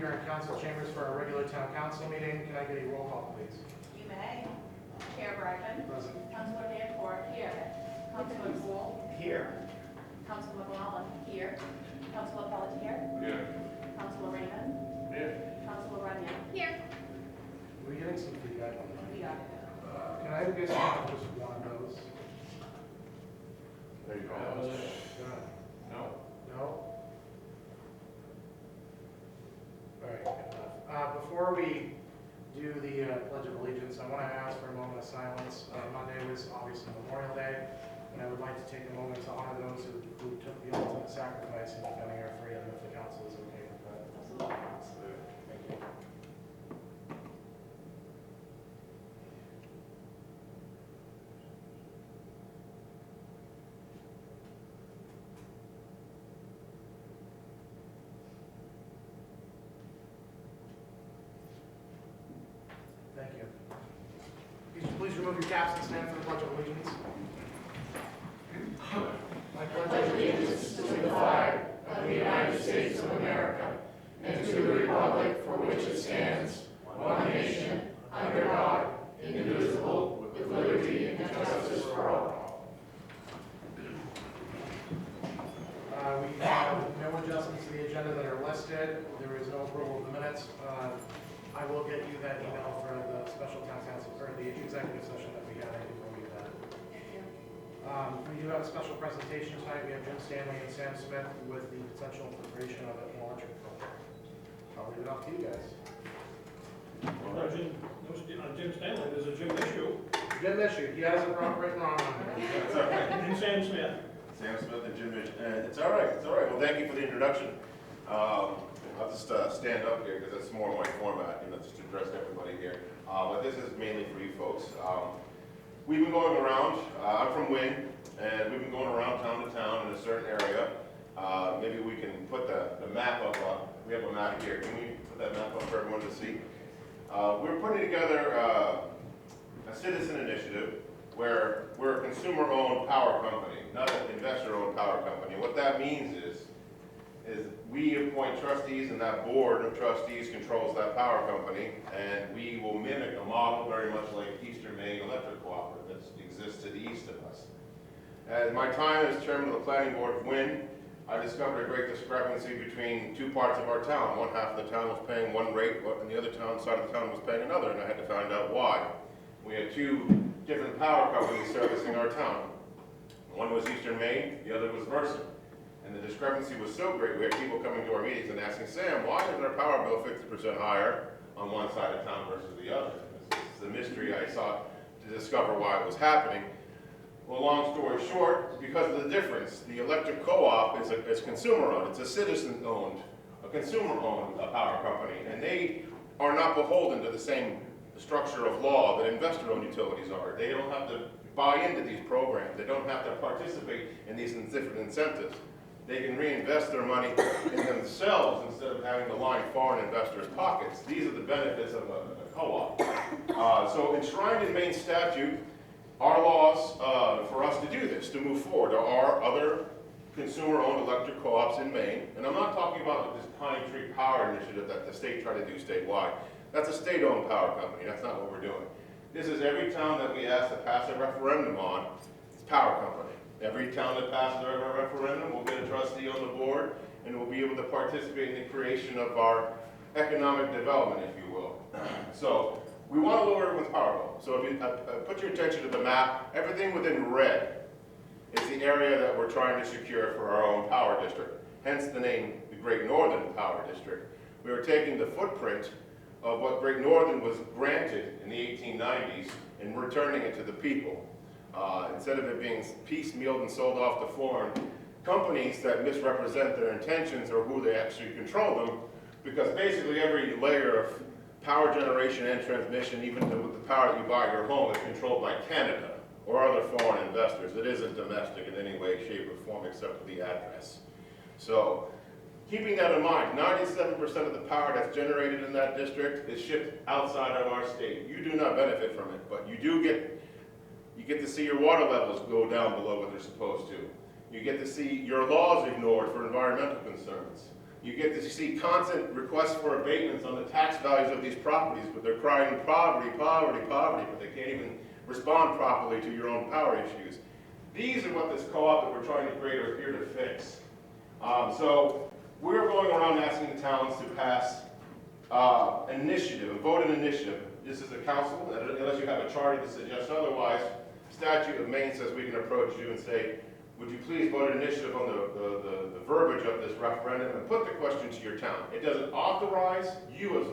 here in council chambers for our regular town council meeting. Can I get a roll call, please? You may. Chair Bragdon. Present. Councilor Danforth. Here. Councilor Gould. Here. Councilor McLaughlin. Here. Councilor Pelletier. Here. Councilor Raymond. Here. Councilor Runyon. Here. We're getting some feedback on the We mic. got it. Can I have you guys have just one of those? There you go. No. No? All right, good enough. Before we do the Pledge of Allegiance, I want to ask for a moment of silence. Monday was obviously Memorial Day, and I would like to take a moment to honor those who took the ultimate sacrifice in defending our freedom, if the council is okay with that. Absolutely. Thank you. Thank you. Please remove your caps and stand for the Pledge of Allegiance. I pledge allegiance to the flag of the United States of America and to the republic for which it stands, one nation, under God, indivisible, with liberty and justice for all. We have no adjustments to the agenda that are listed. There is no approval of the minutes. I will get you that email for the special town council, or the executive session that we had. I did believe that. We do have a special presentation tonight. We have Jim Stanley and Sam Smith with the potential incorporation of an electric project. I'll leave it up to you guys. Jim Stanley, there's a Jim issue, Jim issue, he has it written wrong on there. It's all right. and Sam Smith. Sam Smith and Jim Mitch. It's all right. It's all right. Well, thank you for the introduction. I'll just stand up here because that's more my format, just to address everybody here. But this is mainly for you folks. We've been going around. I'm from Wing, and we've been going around town to town in a certain area. Maybe we can put the map up. We have a map here. Can we put that map up for everyone to see? We're putting together a citizen initiative where we're a consumer-owned power company, not an investor-owned power company. What that means is we appoint trustees, and that board of trustees controls that power company, and we will mimic a model very much like Eastern Maine Electric Cooperative that exists to the east of us. At my time as chairman of the planning board of Wynn, I discovered a great discrepancy between two parts of our town. One half of the town was paying one rate, and the other side of the town was paying another, and I had to find out why. We had two different power companies servicing our town. One was Eastern Maine, the other was Versant. And the discrepancy was so great, we had people coming to our meetings and asking, Sam, why is our power bill 50% higher on one side of town versus the other? This is the mystery I sought to discover why it was happening. Well, long story short, because of the difference, the electric co-op is consumer-owned. It's a citizen-owned, a consumer-owned power company, and they are not beholden to the same structure of law that investor-owned utilities are. They don't have to buy into these programs. They don't have to participate in these different incentives. They can reinvest their money in themselves instead of having to line foreign investors' pockets. These are the benefits of a co-op. So enshrined in Maine statute are laws for us to do this, to move forward. There are other consumer-owned electric co-ops in Maine, and I'm not talking about this Pine Tree Power Initiative that the state tried to do statewide. That's a state-owned power company. That's not what we're doing. This is every town that we ask to pass a referendum on, it's power company. Every town that passes a referendum will get a trustee on the board, and will be able to participate in the creation of our economic development, if you will. So we want to lower everyone's power bill. So if you put your attention to the map, everything within red is the area that we're trying to secure for our own power district. Hence the name, the Great Northern Power District. We are taking the footprint of what Great Northern was granted in the 1890s and returning it to the people. Instead of it being piecemealed and sold off to foreign companies that misrepresent their intentions or who they actually control them, because basically every layer of power generation and transmission, even the power that you buy at your home, is controlled by Canada or other foreign investors. It isn't domestic in any way, shape, or form except for the address. So, keeping that in mind, 97% of the power that's generated in that district is shipped outside of our state. You do not benefit from it, but you get to see your water levels go down below what they're supposed to. You get to see your laws ignored for environmental concerns. You get to see constant requests for abatements on the tax values of these properties, but they're crying poverty, poverty, poverty, but they can't even respond properly to your own power issues. These are what this co-op that we're trying to create are here to fix. So we're going around asking the towns to pass initiative, a vote an initiative. This is a council, unless you have a charter that suggests otherwise. Statute of Maine says we can approach you and say, would you please vote an initiative on the verbiage of this referendum and put the question to your town. It doesn't authorize you as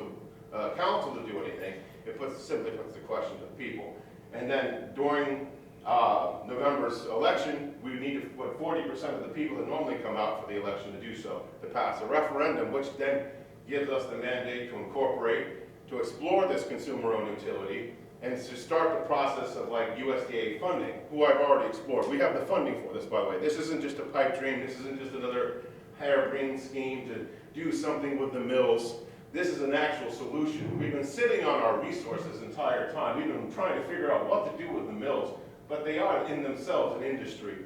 a council to do anything. It simply puts the question to the people. And then during November's election, we need to put 40% of the people that normally come out for the election to do so, to pass a referendum, which then gives us the mandate to incorporate, to explore this consumer-owned utility, and to start the process of like USDA funding, who I've already explored. We have the funding for this, by the way. This isn't just a pipe dream. This isn't just another harebrained scheme to do something with the mills. This is an actual solution. We've been sitting on our resources the entire time. We've been trying to figure out what to do with the mills, but they are in themselves an industry.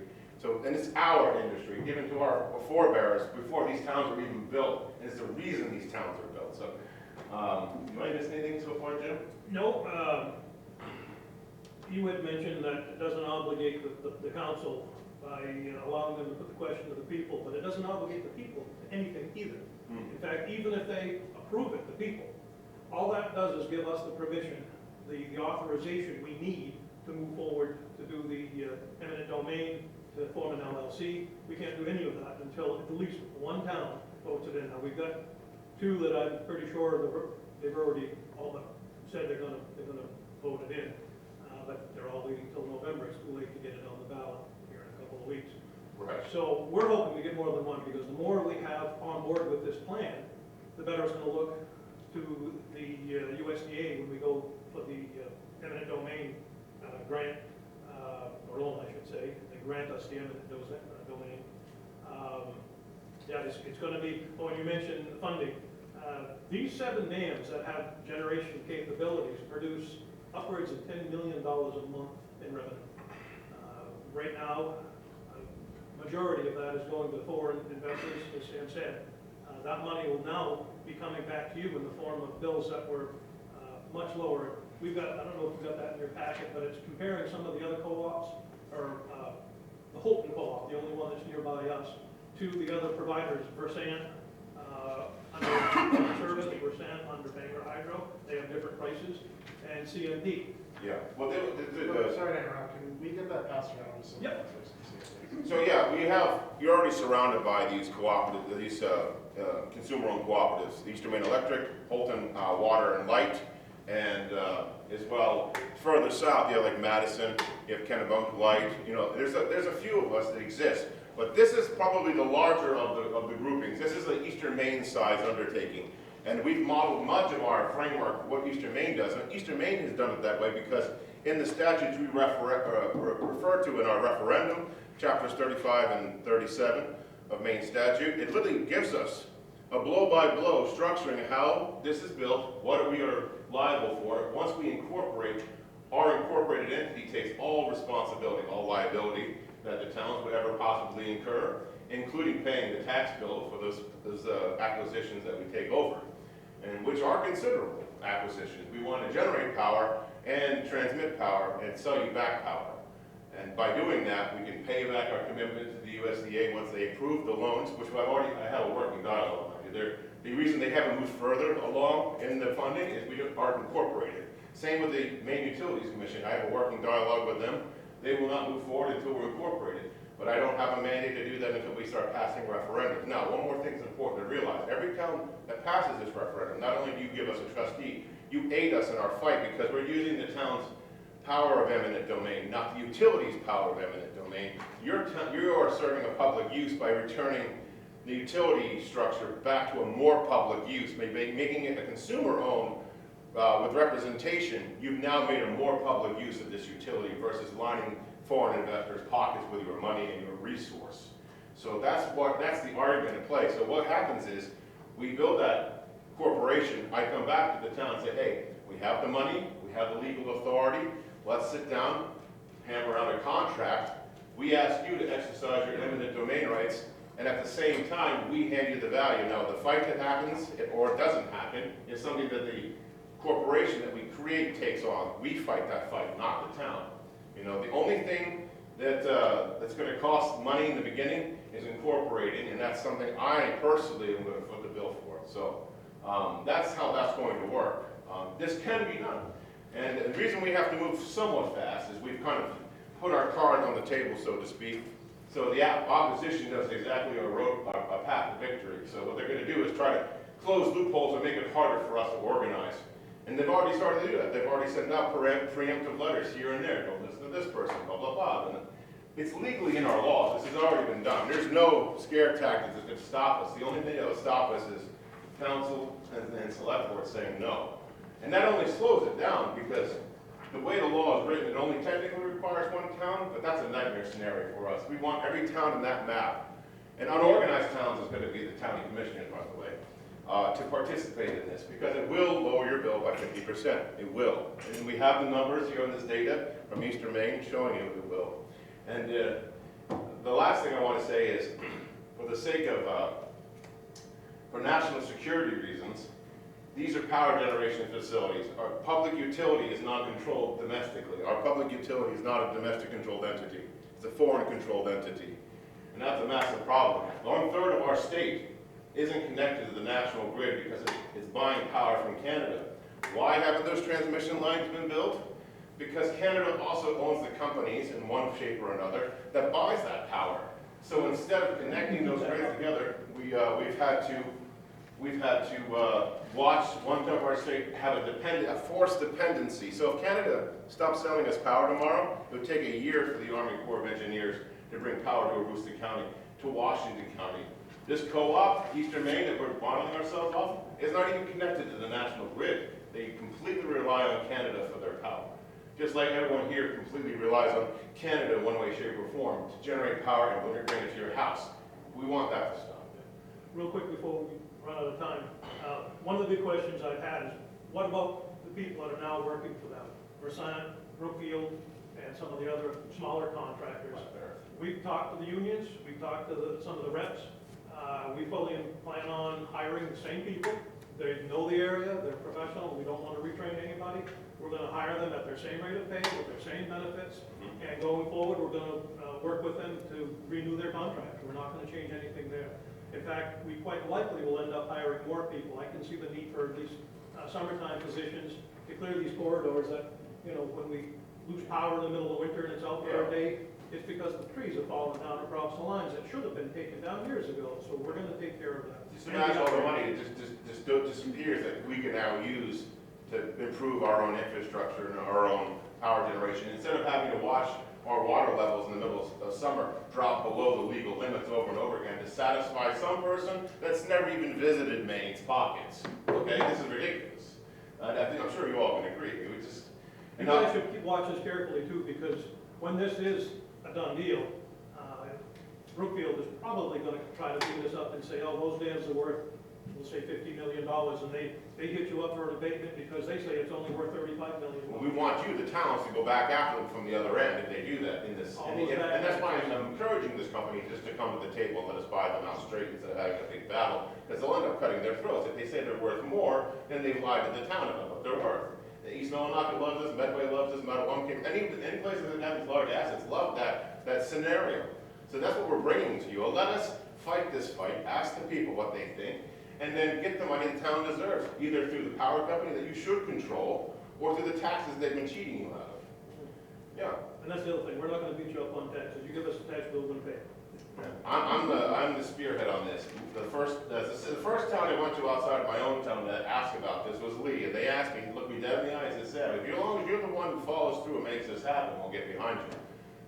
So, and it's our industry, given to our forebears before these towns were even built. And it's the reason these towns are built. So, do I miss anything so far, Jim? No, you had mentioned that it doesn't obligate the council by allowing them to put the question to the people, but it doesn't obligate the people to anything either. In fact, even if they approve it, the people, all that does is give us the permission, the authorization we need to move forward to do the eminent domain, to form an LLC. We can't do any of that until at least one town votes it in. Now, we've got two that I'm pretty sure they've already all but said they're gonna vote it in, but they're all waiting until November. It's too late to get it on the ballot here in a couple of weeks. Right. So we're hoping to get more than one, because the more we have on board with this plan, the better it's going to look to the USDA when we go for the eminent domain grant, or loan, I should say. They grant us the eminent domain. Yeah, it's going to be, when you mentioned funding, these 7 dams that have generation capabilities produce upwards of $10 million a month in revenue. Right now, a majority of that is going to foreign investors, as Sam said. That money will now be coming back to you in the form of bills that were much lower. We've got, I don't know if you've got that in your packet, but it's comparing some of the other co-ops, or the Holton co-op, the only one that's nearby us, to the other providers, Versant, under service, Versant under Bangor Hydro. They have different prices, and CMP. Yeah. Well, Sorry to interrupt, can we get that passed around? So Yep. so yeah, you're already surrounded by these cooperatives, these consumer-owned cooperatives, Eastern Maine Electric, Holton Water and Light, and as well further south you have like Madison, you have Kennebunk Light. You know, there's a few of us that exist, but this is probably the larger of the groupings. This is the Eastern Maine size undertaking. And we've modeled much of our framework, what Eastern Maine does. And Eastern Maine has done it that way because in the statutes we refer to in our referendum, chapters 35 and 37 of Maine statute, it literally gives us a blow-by-blow structuring how this is built, what we are liable for. Once we incorporate, our incorporated entity takes all responsibility, all liability that the towns would ever possibly incur, including paying the tax bill for those acquisitions that we take over, and which are considerable acquisitions. We want to generate power and transmit power and sell you back power. And by doing that, we can pay back our commitment to the USDA once they approve the loans, which I have a working dialogue on. The reason they haven't moved further along in the funding is we aren't incorporated. Same with the Maine Utilities Commission. I have a working dialogue with them. They will not move forward until we're incorporated. But I don't have a mandate to do that until we start passing referendums. Now, one more thing is important to realize. Every town that passes this referendum, not only do you give us a trustee, you aid us in our fight because we're using the town's power of eminent domain, not the utilities' power of eminent domain. You are serving a public use by returning the utility structure back to a more public use, making it a consumer-owned with representation. You've now made a more public use of this utility versus lining foreign investors' pockets with your money and your resource. So that's the argument at play. So what happens is we build that corporation. I come back to the town and say, hey, we have the money, we have the legal authority. Let's sit down, hammer out a contract. We ask you to exercise your eminent domain rights and at the same time, we hand you the value. Now, the fight that happens, or it doesn't happen, is something that the corporation that we create takes on. We fight that fight, not the town. You know, the only thing that that's going to cost money in the beginning is incorporating, and that's something I personally am going to foot the bill for. So that's how that's going to work. This can be done. And the reason we have to move somewhat fast is we've kind of put our cards on the table, so to speak. So the opposition does exactly a path to victory. So what they're going to do is try to close loopholes and make it harder for us to organize. And they've already started to do that. They've already sent out preemptive letters here and there. Don't listen to this person, blah, blah, blah. And it's legally in our laws. This has already been done. There's no scare tactics that could stop us. The only thing that will stop us is council and select board saying no. And that only slows it down because the way the law is written, it only technically requires one town, but that's a nightmare scenario for us. We want every town in that map, and unorganized towns is going to be the county commissioners, by the way, to participate in this, because it will lower your bill by 50%. It will. And we have the numbers here on this data from Eastern Maine showing you it will. And the last thing I want to say is, for the sake of, for national security reasons, these are power generation facilities. Our public utility is not controlled domestically. Our public utility is not a domestic controlled entity. It's a foreign controlled entity. And that's a massive problem. 1/3 of our state isn't connected to the national grid because it's buying power from Canada. Why haven't those transmission lines been built? Because Canada also owns the companies in one shape or another that buys that power. So instead of connecting those grids together, we've had to watch one of our state have a forced dependency. So if Canada stopped selling us power tomorrow, it would take a year for the Army Corps of Engineers to bring power to Aroostook County, to Washington County. This co-op, Eastern Maine, that we're modeling ourselves off, is not even connected to the national grid. They completely rely on Canada for their power. Just like everyone here completely relies on Canada in one way, shape, or form to generate power and bring it to your house. We want that to stop. Real quick before we run out of time, one of the big questions I've had is, what about the people that are now working for them? Versant, Brookfield, and some of the other smaller contractors. We've talked to the unions, we've talked to some of the reps. We fully plan on hiring the same people. They know the area, they're professional, we don't want to retrain anybody. We're going to hire them at their same rate of pay, with their same benefits, and going forward, we're going to work with them to renew their contract. We're not going to change anything there. In fact, we quite likely will end up hiring more people. I can see the need for these summertime positions to clear these corridors that, you know, when we lose power in the middle of winter and it's out there a day, it's because the trees have fallen down across the lines that should have been taken down years ago. So we're going to take care of that. Just imagine all the money that just disappears that we can now use to improve our own infrastructure and our own power generation. Instead of having to watch our water levels in the middle of summer drop below the legal limits over and over again to satisfy some person that's never even visited Maine's pockets. Okay, this is ridiculous. I think I'm sure you all can agree. It would just, You guys should watch this carefully too, because when this is a done deal, Brookfield is probably going to try to clean this up and say, oh, those dams are worth, we'll say $50 million, and they hit you up for an abatement because they say it's only worth $35 million. we want you, the towns, to go back after them from the other end if they do that in this. And that's why I'm encouraging this company just to come to the table and let us buy them out straight instead of having a big battle, because they'll end up cutting their throats. If they say they're worth more, then they've lied to the town about what they're worth. The East Millinocket loves this, Medway loves this, Mattawamkeag, any places that have these large assets love that scenario. So that's what we're bringing to you. Let us fight this fight, ask the people what they think, and then get the money the town deserves, either through the power company that you should control, or through the taxes they've been cheating you out of. Yeah. And that's the other thing, we're not going to beat you up on taxes. You give us a tax bill, we're going to pay it. I'm the spearhead on this. The first town I went to outside of my own town that asked about this was Lee, and they asked me, look me dead in the eyes and said, as long as you're the one who follows through and makes this happen, we'll get behind you.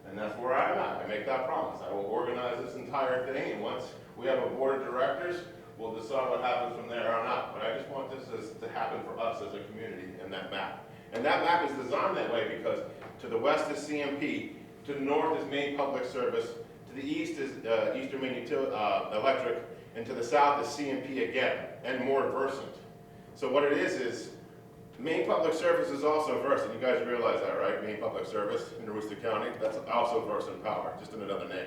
And that's where I'm at. I make that promise. I will organize this entire thing, and once we have a board of directors, we'll decide what happens from there on out. But I just want this to happen for us as a community in that map. And that map is designed that way because to the west is CMP, to the north is Maine Public Service, to the east is Eastern Maine Electric, and to the south is CMP again, and more Versant. So what it is Maine Public Service is also Versant. You guys realize that, right? Maine Public Service in Aroostook County, that's also Versant Power, just in another name.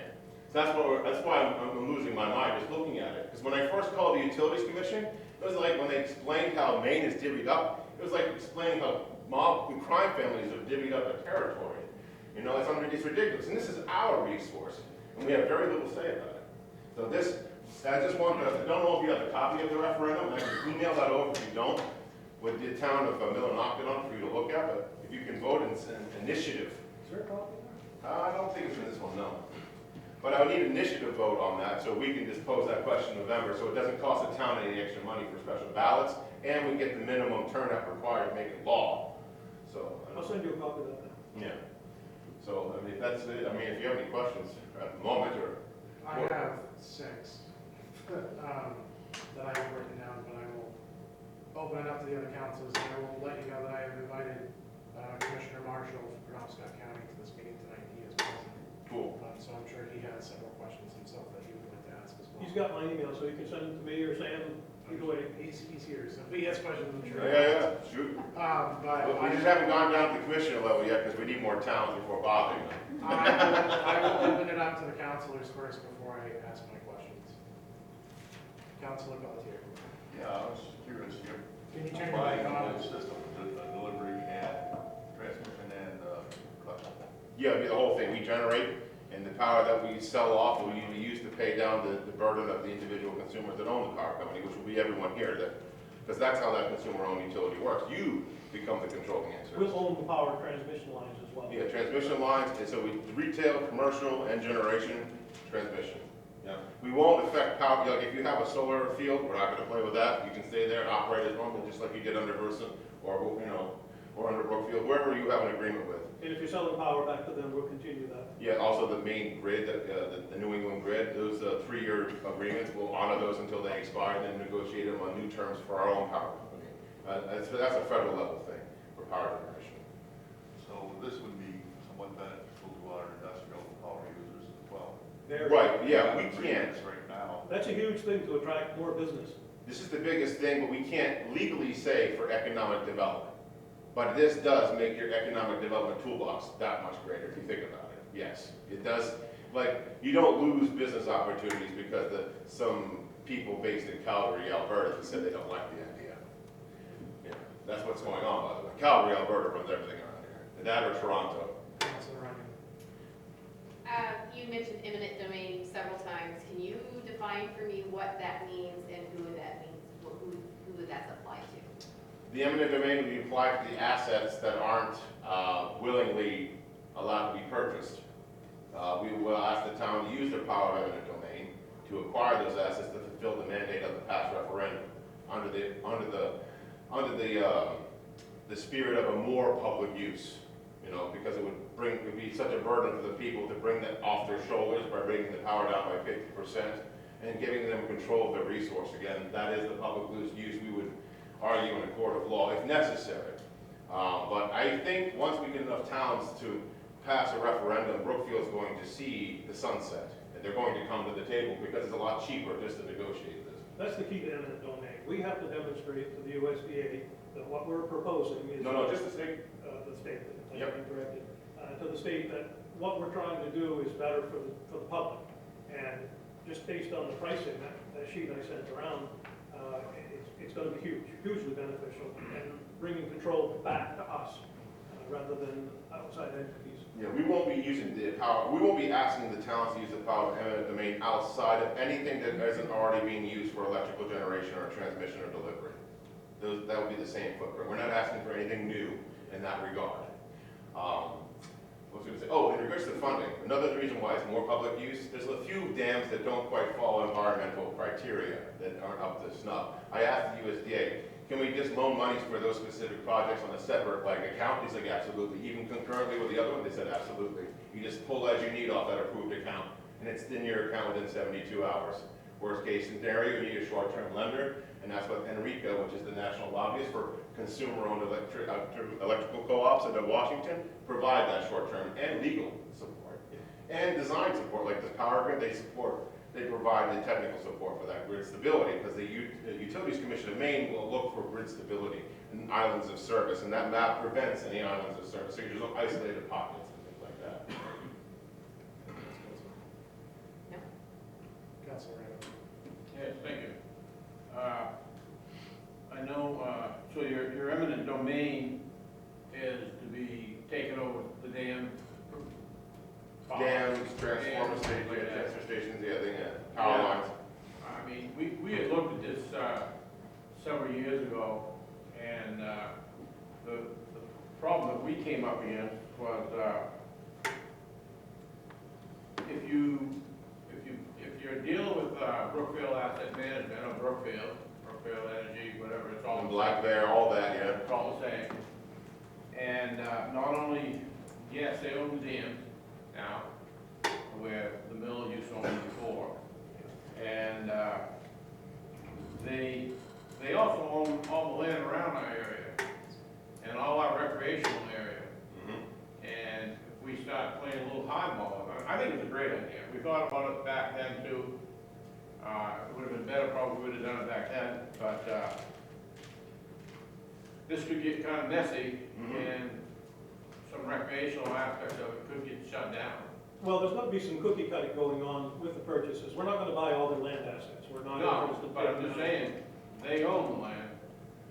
That's why I'm losing my mind just looking at it. Because when I first called the Utilities Commission, it was like when they explained how Maine is divvied up, it was like explaining how mob and crime families have divvied up a territory. You know, it's ridiculous. And this is our resource, and we have very little say about it. So this, I just want to, I don't know if you have a copy of the referendum, I can email that over if you don't, with the town of Millinocket on for you to look at, but if you can vote in initiative. Is there a copy there? I don't think it's in this one, no. But I would need initiative vote on that, so we can just pose that question in November, so it doesn't cost the town any extra money for special ballots, and we get the minimum turnout required to make it law. So, I'll send you a copy of that now. yeah. So, I mean, that's it. I mean, if you have any questions at the moment, or, I have 6 that I have written down, but I will open it up to the other councils, and I will let you know that I have invited Commissioner Marshall from Penobscot County to this meeting tonight. He is present. cool. So I'm sure he has several questions himself that he would like to ask as well. He's got my email, so you can send it to me or Sam, either way. He's here, so if he has questions, I'm sure. Yeah, shoot. But Well, we just haven't gone down to the commissioner level yet, because we need more towns before bothering them. I will open it up to the councilors first before I ask my questions. Councilor Pelletier. Yeah, I was curious here. Can you turn your mic on? System, delivery and transmission and production. Yeah, it'd be the whole thing. We generate, and the power that we sell off, we use to pay down the burden of the individual consumers that own the power company, which will be everyone here, because that's how that consumer-owned utility works. You become the controlling answer. We'll own the power transmission lines as well. Yeah, transmission lines, and so we retail, commercial, and generation transmission. Yeah, we won't affect power, like if you have a solar field, we're not gonna play with that. You can stay there and operate as normal, just like you did under Versant, or, you know, or under Brookfield, wherever you have an agreement with. And if you're selling power back to them, we'll continue that. Yeah, also the main grid, the New England grid, those 3-year agreements, we'll honor those until they expire, and then negotiate them on new terms for our own power company. That's a federal level thing for power generation. So this would be somewhat beneficial to our industrial power users as well. Right, yeah, we can't. Right now. That's a huge thing to attract more business. This is the biggest thing, but we can't legally say for economic development. But this does make your economic development toolbox that much greater if you think about it. Yes, it does. Like, you don't lose business opportunities because some people based in Calgary, Alberta, said they don't like the idea. Yeah, that's what's going on, by the way. Calgary, Alberta runs everything around here. That or Toronto. Councilor Runyon. You mentioned eminent domain several times. Can you define for me what that means and who that means, who that's applied to? The eminent domain would be applied to the assets that aren't willingly allowed to be purchased. We will ask the town to use their power of eminent domain to acquire those assets to fulfill the mandate of the past referendum under the spirit of a more public use. You know, because it would be such a burden for the people to bring that off their shoulders by bringing the power down by 50% and giving them control of their resource. Again, that is the public use we would argue in a court of law if necessary. But I think once we get enough towns to pass a referendum, Brookfield's going to see the sunset, and they're going to come to the table because it's a lot cheaper just to negotiate this. That's the key to eminent domain. We have to demonstrate to the USDA that what we're proposing is. No, just to say, The state, I Yep. stand corrected, to the state that what we're trying to do is better for the public. And just based on the pricing, that sheet I sent around, it's going to be hugely beneficial and bringing control back to us rather than outside entities. yeah, we won't be using the power, we won't be asking the towns to use the power of eminent domain outside of anything that isn't already being used for electrical generation or transmission or delivery. That would be the same footprint. We're not asking for anything new in that regard. What was I going to say? Oh, in regards to funding, another reason why it's more public use, there's a few dams that don't quite follow environmental criteria that aren't up to snuff. I asked the USDA, can we just loan monies for those specific projects on a separate account? He's like, absolutely. Even concurrently with the other one, they said absolutely. You just pull as you need off that approved account, and it's in your account within 72 hours. Worst case scenario, you need a short-term lender, and that's what Enrica, which is the national lobbyist for consumer-owned electrical co-ops in Washington, provide that short-term and legal support. And design support, like the power grid, they provide the technical support for that grid stability, because the Utilities Commission of Maine will look for grid stability and islands of service, and that map prevents any islands of service, so there's no isolated pockets and things like that. No Councilor Raymond. Yes, thank you. I know, so your eminent domain is to be taken over the dam? Dams, transformer stations, like that. transfer stations, yeah, they have power Yeah. lines. I mean, we had looked at this several years ago, and the problem that we came up against was if you're dealing with Brookfield Asset Management or Brookfield Energy, whatever, it's all And the Black same. Bear, all that, yeah. It's all the same. And not only, yes, they own the dams now, where the mill used to own before. And they also own all the land around our area and all our recreational area. Mhm. And if we start playing a little hardball, I think it's a great idea. We thought about it back then too. It would have been better, probably would have done it back then, but this could get kind of messy, and some recreational aspects of it could get shut down. Well, there's going to be some cookie cutting going on with the purchases. We're not going to buy all their land assets. We're not No, interested. but I'm just saying, they own the land.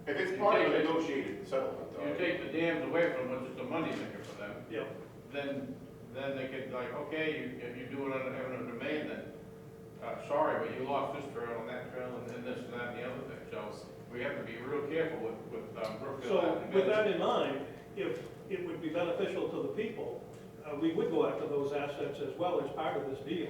If it's You part of take a it- negotiated settlement, You though. take the dams away from them, it's just a money maker for them. Yep. Then they could like, okay, if you do it under eminent domain, then, sorry, but you lost this trail and that trail and this and that and the other thing. So we have to be real careful with Brookfield. So Asset with that Management. in mind, if it would be beneficial to the people, we would go after those assets as well as part of this deal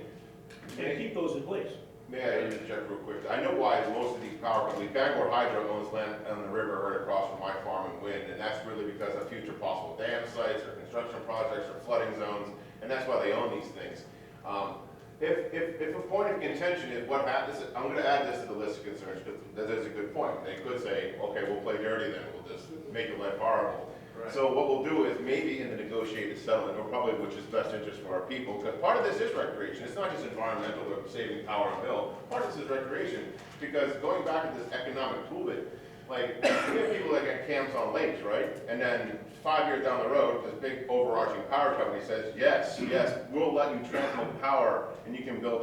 and keep those in place. May I interject real quick? I know why most of these power companies, Bangor Hydro owns land on the river right across from my farm and wind, and that's really because of future possible dam sites or construction projects or flooding zones, and that's why they own these things. If a point of contention is what happens, I'm gonna add this to the list of concerns, because that is a good point. They could say, okay, we'll play dirty then, we'll just make your life horrible. Right. So what we'll do is maybe in the negotiated settlement, or probably which is best interest for our people, because part of this is recreation. It's not just environmental or saving power and bill. Part of this is recreation, because going back to this economic toolkit, like, we have people that get camps on lakes, right? And then 5 years down the road, this big overarching power company says, yes, we'll let you transmit power, and you can build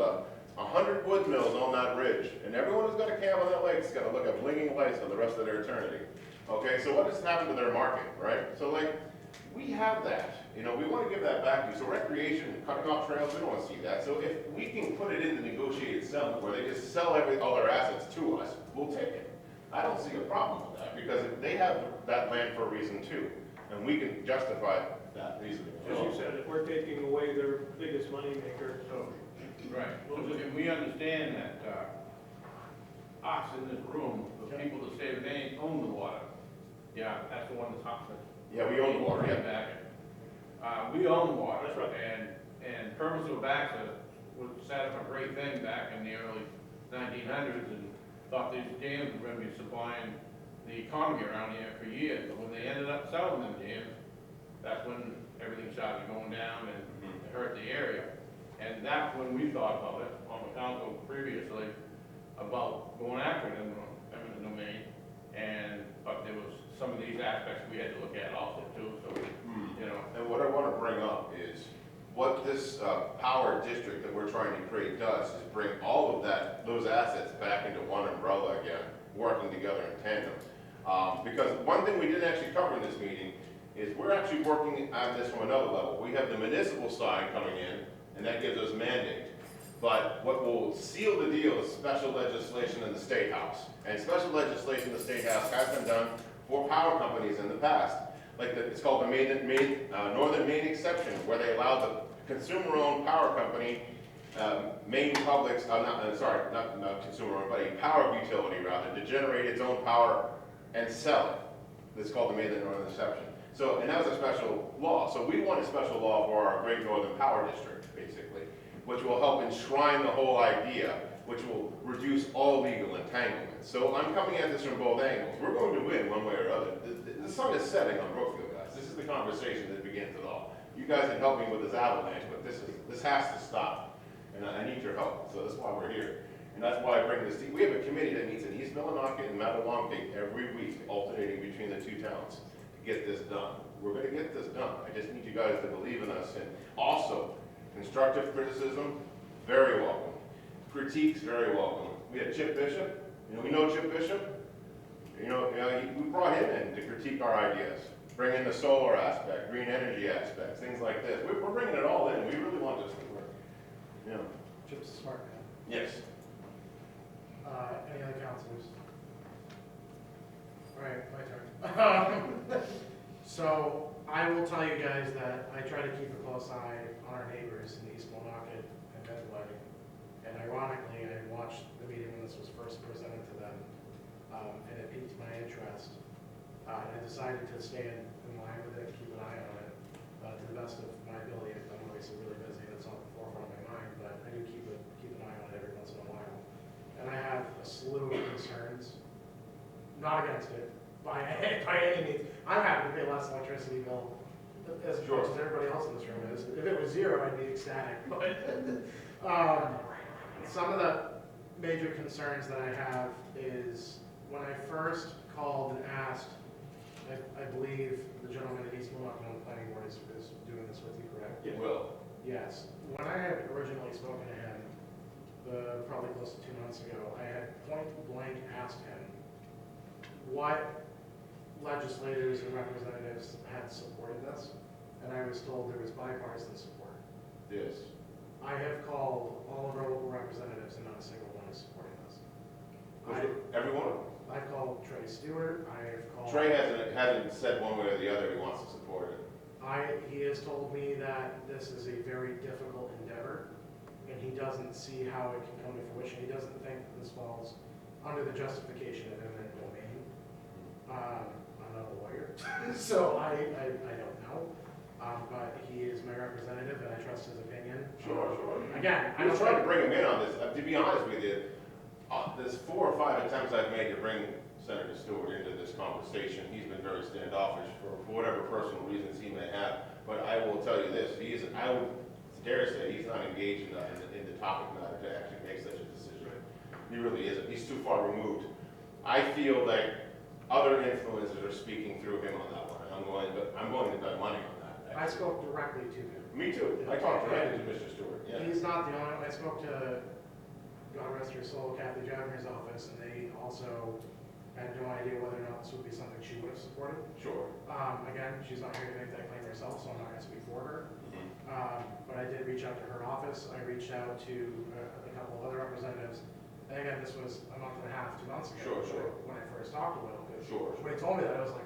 100 wood mills on that ridge. And everyone who's got a camp on that lake is gonna look at blinking lights for the rest of their eternity. Okay, so what has happened to their market, right? So like, we have that, you know, we want to give that back to you. So recreation, cutting off trails, we don't want to see that. So if we can put it in the negotiated settlement where they just sell all their assets to us, we'll take it. I don't see a problem with that, because they have that land for a reason too, and we can justify that reason. As you said, if we're taking away their biggest moneymaker, So, right, well, and we understand that, us in this room, the people that say the name own the water. Yeah, that's the one that's Oxford. Yeah, we own the water, yeah. Back. We own the water. That's right. And permissive access was set up a great thing back in the early 1900s and thought these dams were gonna be supplying the economy around here for years. But when they ended up selling them dams, that's when everything started going down and it hurt the area. And that's when we thought about it on the council previously, about going after it in eminent domain. But there was some of these aspects we had to look at also too, so, you know. And what I want to bring up is, what this power district that we're trying to create does is bring all of those assets back into one umbrella again, working together in tandem. Because one thing we didn't actually cover in this meeting is we're actually working at this from another level. We have the municipal side coming in, and that gives us mandate. But what will seal the deal is special legislation in the State House. And special legislation in the State House has been done for power companies in the past. Like it's called the Northern Maine exception, where they allow the consumer-owned power company, Maine Public's, not consumer-owned, but a power utility rather, to generate its own power and sell it. It's called the Northern exception. So, and that was a special law. So we want a special law for our Great Northern Power District, basically, which will help enshrine the whole idea, which will reduce all legal entanglements. So I'm coming at this from both angles. We're going to win one way or other. The sun is setting on Brookfield, guys. This is the conversation that begins it all. You guys can help me with this avalanche, but this has to stop. And I need your help. So that's why we're here. And that's why I bring this to you. We have a committee that meets in East Millinocket and Mattawampig every week, alternating between the two towns to get this done. We're going to get this done. I just need you guys to believe in us. And also, constructive criticism, very welcome. critique's very welcome. We had Chip Bishop, we know Chip Bishop. We brought him in to critique our ideas, bring in the solar aspect, green energy aspects, things like this. We're bringing it all in. We really want this to work. Chip's a smart man. Yes. Any other counselors? All right, my turn. So I will tell you guys that I try to keep a close eye on our neighbors in East Millinocket and Millinocket. And ironically, I watched the meeting when this was first presented to them, and it piqued my interest. And I decided to stay in line with it, keep an eye on it, to the best of my ability. I'm obviously really busy, that's not the forefront of my mind, but I do keep an eye on it every once in a while. And I have a slew of concerns, not against it, by any means. I'm happy to pay less electricity bill as much as everybody else in this room is. If it was zero, I'd be ecstatic, but some of the major concerns that I have is when I first called and asked, I believe the gentleman at East Millinocket on the planning board is doing this with you, correct? It will. Yes. When I had originally spoken to him, probably close to 2 months ago, I had point blank asked him what legislators and representatives had supported this, and I was told there was bipartisan support. Yes. I have called all of our local representatives and not a single one is supporting this. Every one of them. I've called Trey Stewart, I have called... Trey hasn't said one way or the other he wants to support it. He has told me that this is a very difficult endeavor, and he doesn't see how it can come to fruition. He doesn't think that this falls under the justification of eminent domain. I'm not a lawyer, so I don't know. But he is my representative, and I trust his opinion. Sure. Again, I was trying to bring him in on this. To be honest with you, there's 4 or 5 attempts I've made to bring Senator Stewart into this conversation. He's been very standoffish for whatever personal reasons he may have. But I will tell you this, I would dare say he's not engaged enough in the topic matter to actually make such a decision. He really isn't. He's too far removed. I feel like other influences are speaking through him on that one. I'm going to bet money on that. I spoke directly to him. Me too. I talked directly to Mr. Stewart. Yeah. He's not the only one. I spoke to, God rest her soul, Kathy Javiner's office, and they also had no idea whether or not this would be something she would have supported. Sure. Again, she's not here to make that claim herself, so I'm not going to speak for her. Mm-hmm. But I did reach out to her office. I reached out to a couple of other representatives. And again, this was a month and a half, 2 months ago. Sure. When I first talked to Will. Sure. When he told me that, I was like,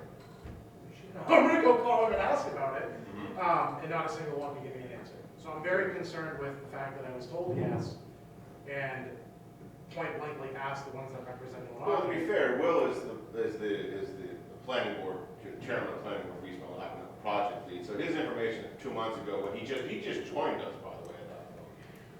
I'm going to go call him and ask about it. Mm-hmm. And not a single one could give me an answer. So I'm very concerned with the fact that I was told yes, and point blankly asked the ones that represent Well, to Millinocket. be fair, Will is the planning board, chairman of the planning board for East Millinocket project lead. So his information 2 months ago, when he just joined us, by the way, at that point.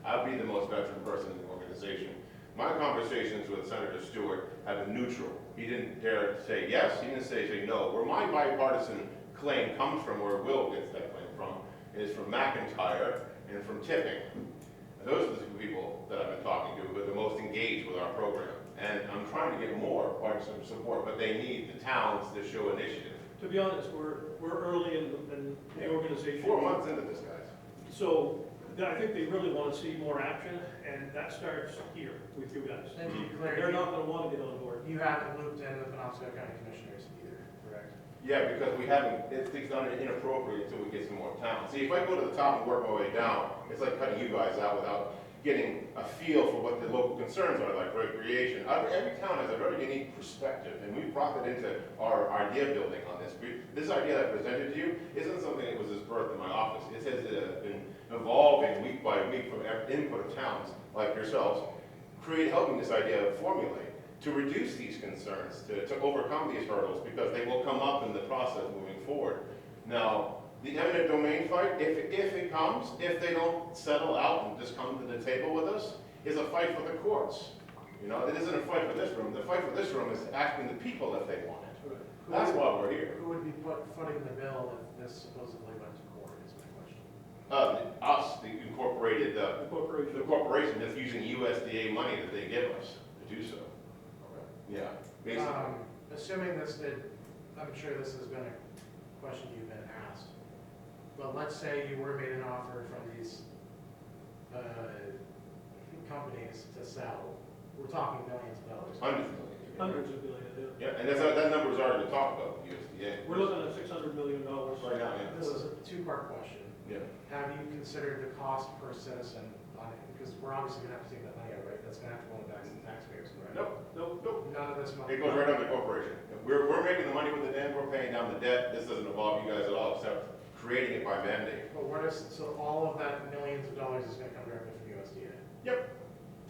I'll be the most veteran person in the organization. My conversations with Senator Stewart have been neutral. He didn't dare say yes, he didn't say no. Where my bipartisan claim comes from, where Will gets that claim from, is from McIntyre and from Tipping. And those are the 2 people that I've been talking to who are the most engaged with our program. And I'm trying to get more partisan support, but they need the towns to show initiative. To be honest, we're early in the organization. 4 months into this, guys. So I think they really want to see more action, and that starts here with you guys. And to be They're clear, not going to want to get on board. you haven't looped in the Penobscot County Commissioners either, correct? Yeah, because it's done inappropriate until we get some more towns. See, if I go to the top and work my way down, it's like cutting you guys out without getting a feel for what the local concerns are, like recreation. Every town has a very unique perspective, and we brought that into our idea building on this. This idea that I presented to you isn't something that was just birthed in my office. It has been evolving week by week from input of towns like yourselves, helping this idea formulate to reduce these concerns, to overcome these hurdles, because they will come up in the process moving forward. Now, the eminent domain fight, if it comes, if they don't settle out and just come to the table with us, is a fight for the courts. It isn't a fight for this room. The fight for this room is asking the people if they want it. That's why we're here. Who would be footing the bill if this supposedly went to court, is my question. Us, the corporation that's using USDA money that they give us to do so. Yeah, basically. Assuming this did, I'm sure this has been a question you've been asked, but let's say you were made an offer from these companies to sell, we're talking millions of dollars. Hundreds of millions. Hundreds of billions, yeah. Yeah, and that number's already been talked about, with USDA. We're looking at $600 million. Right now, yeah. This is a two-part question. Yeah. Have you considered the cost per citizen on it? Because we're obviously gonna have to take that money out, right? That's gonna have to go back to the taxpayers, right? Nope. None of this money. It goes right on the corporation. We're making the money with the dam, we're paying down the debt. This doesn't involve you guys at all, except creating it by mandate. But what is, so all of that millions of dollars is gonna come directly from USDA? Yep.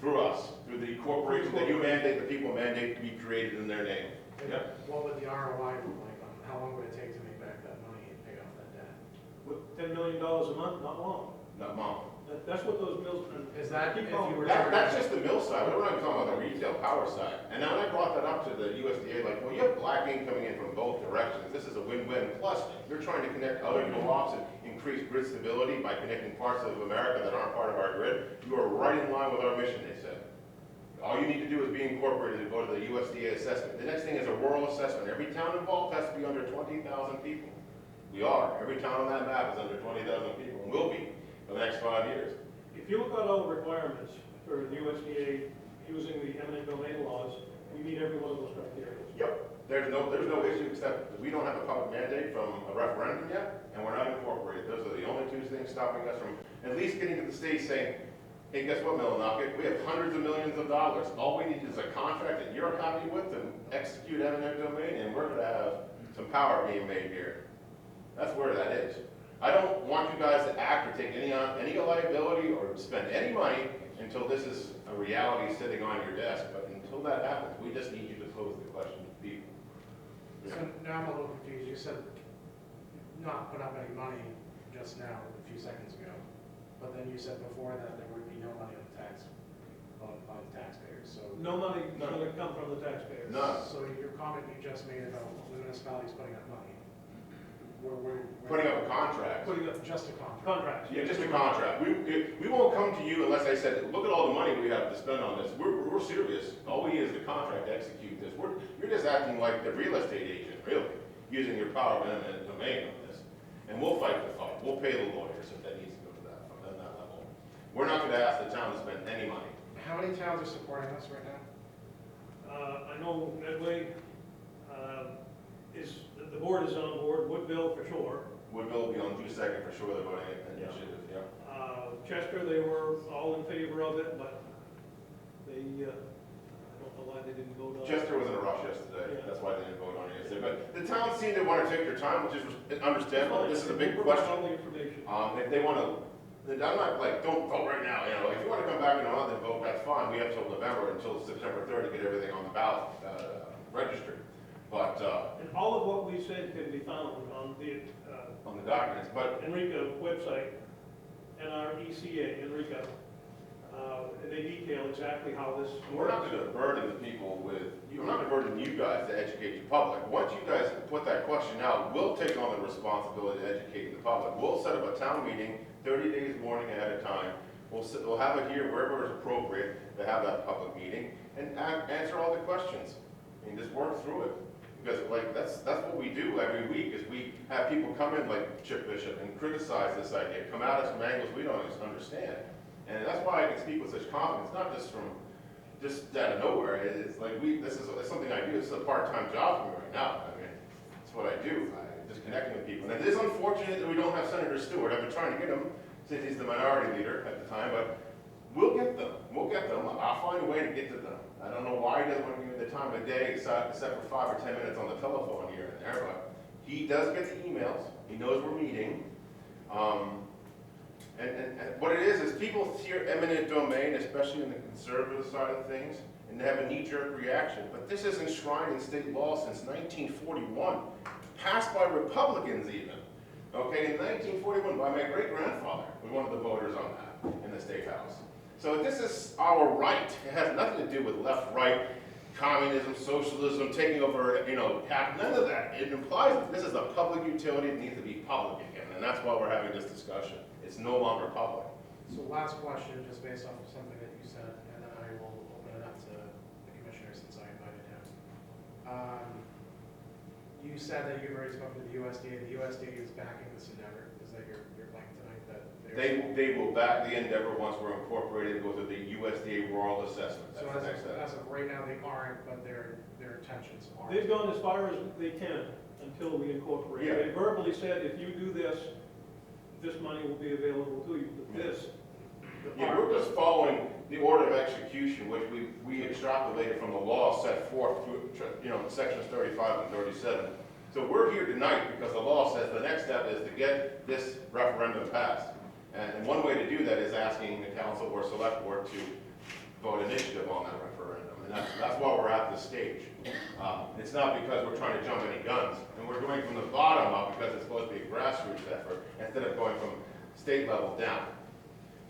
Through us, through the corporation that you mandate, the people mandate to be created in their name. Yep. What would the ROI look like on, how long would it take to make back that money and pay off that debt? With $10 million a month, not long. Not mom. That's what those mills. Is that Keep if going. you were That's just the mill side, we're not even talking about the retail power side. And now when I brought that up to the USDA, like, well, you have black ink coming in from both directions, this is a win-win. Plus, you're trying to connect other co-ops and increase grid stability by connecting parts of America that aren't part of our grid. You are right in line with our mission, they said. All you need to do is be incorporated and go to the USDA assessment. The next thing is a rural assessment. Every town involved has to be under 20,000 people. We are. Every town on that map is under 20,000 people, and will be for the next 5 years. If you look at all the requirements for the USDA using the eminent domain laws, we meet every one of those criteria. Yep. There's no issue except that we don't have a public mandate from a referendum yet, and we're not incorporated. Those are the only two things stopping us from at least getting to the state saying, hey, guess what, Millinocket? We have hundreds of millions of dollars. All we need is a contract that you're happy with to execute eminent domain, and we're gonna have some power being made here. That's where that is. I don't want you guys to act or take any liability or spend any money until this is a reality sitting on your desk. But until that happens, we just need you to pose the question to people. So now I'm a little confused. You said not put up any money just now, a few seconds ago. But then you said before that there would be no money on the taxpayers, so. No money is going to come from the taxpayers. None. So your comment you just made about the municipalities putting up money, we're Putting up a contract. Putting up just a contract. contracts. Yeah, just a contract. We won't come to you unless I said, look at all the money we have to spend on this. We're serious. All we need is the contract to execute this. You're just acting like the real estate agent, really, using your power of eminent domain on this. And we'll fight the fight. We'll pay the lawyers if that needs to go to that level. We're not gonna ask the town to spend any money. How many towns are supporting this right now? I know Medway the board is on board, Woodville for sure. Woodville will be on June 2nd for sure, they're voting initiative, yeah. Chester, they were all in favor of it, but they, I don't know why they didn't vote on it. Chester was in a rush yesterday, Yeah. that's why they didn't vote on it yesterday. But the towns seem to want to take their time, which is understandable. This is a big We'll provide question. all the information. If they want to, I'm not like, don't vote right now, if you want to come back in a month and vote, that's fine. We have till November, until September 3rd to get everything on the ballot, registered. But, And all of what we said can be found on the on the documents, but Enrica website, NRECA, Enrica. And they detail exactly how this we're not works. going to burden the people we're not going to burden you guys to educate the public. Once you guys put that question out, we'll take on the responsibility of educating the public. We'll set up a town meeting 30 days warning ahead of time. We'll have it here wherever it's appropriate to have that public meeting and answer all the questions. I mean, just work through it. Because like that's what we do every week is we have people come in like Chip Bishop and criticize this idea, come at us from angles we don't understand. And that's why I can speak with such confidence, not just from out of nowhere. It's like this is something I do. This is a part-time job for me right now. I mean, it's what I do. Just connecting with people. And it is unfortunate that we don't have Senator Stewart. I've been trying to get him since he's the minority leader at the time, but we'll get them. We'll get them. I'll find a way to get to them. I don't know why he doesn't want to give me the time of day except for 5 or 10 minutes on the telephone here and there, but he does get the emails. He knows we're meeting. And what it is people hear eminent domain, especially in the conservative side of things, and they have a knee-jerk reaction. But this is enshrined in state law since 1941, passed by Republicans even. Okay, in 1941, by my great-grandfather was one of the voters on that in the State House. So this is our right. It has nothing to do with left, right, communism, socialism, taking over, none of that. It implies that this is a public utility that needs to be public again, and that's why we're having this discussion. It's no longer public. So last question, just based off of something that you said, and then I will open it up to the commissioner since I invited him. You said that you've already spoken to the USDA. The USDA is backing this endeavor. Is that your claim tonight, that They will back the endeavor once we're incorporated, go through the USDA rural assessment. That's So the next step. as of right now, they aren't, but their intentions are. They've gone as far as they can until we incorporate. Yeah. They verbally said, if you do this, this money will be available to you, but this. the Yeah, part- we're just following the order of execution, which we extrapolated from the law set forth through, sections 35 and 37. So we're here tonight because the law says the next step is to get this referendum passed. And one way to do that is asking the council or select board to vote initiative on that referendum. And that's why we're at this stage. It's not because we're trying to jump any guns. And we're going from the bottom up because it's supposed to be a grassroots effort instead of going from state level down.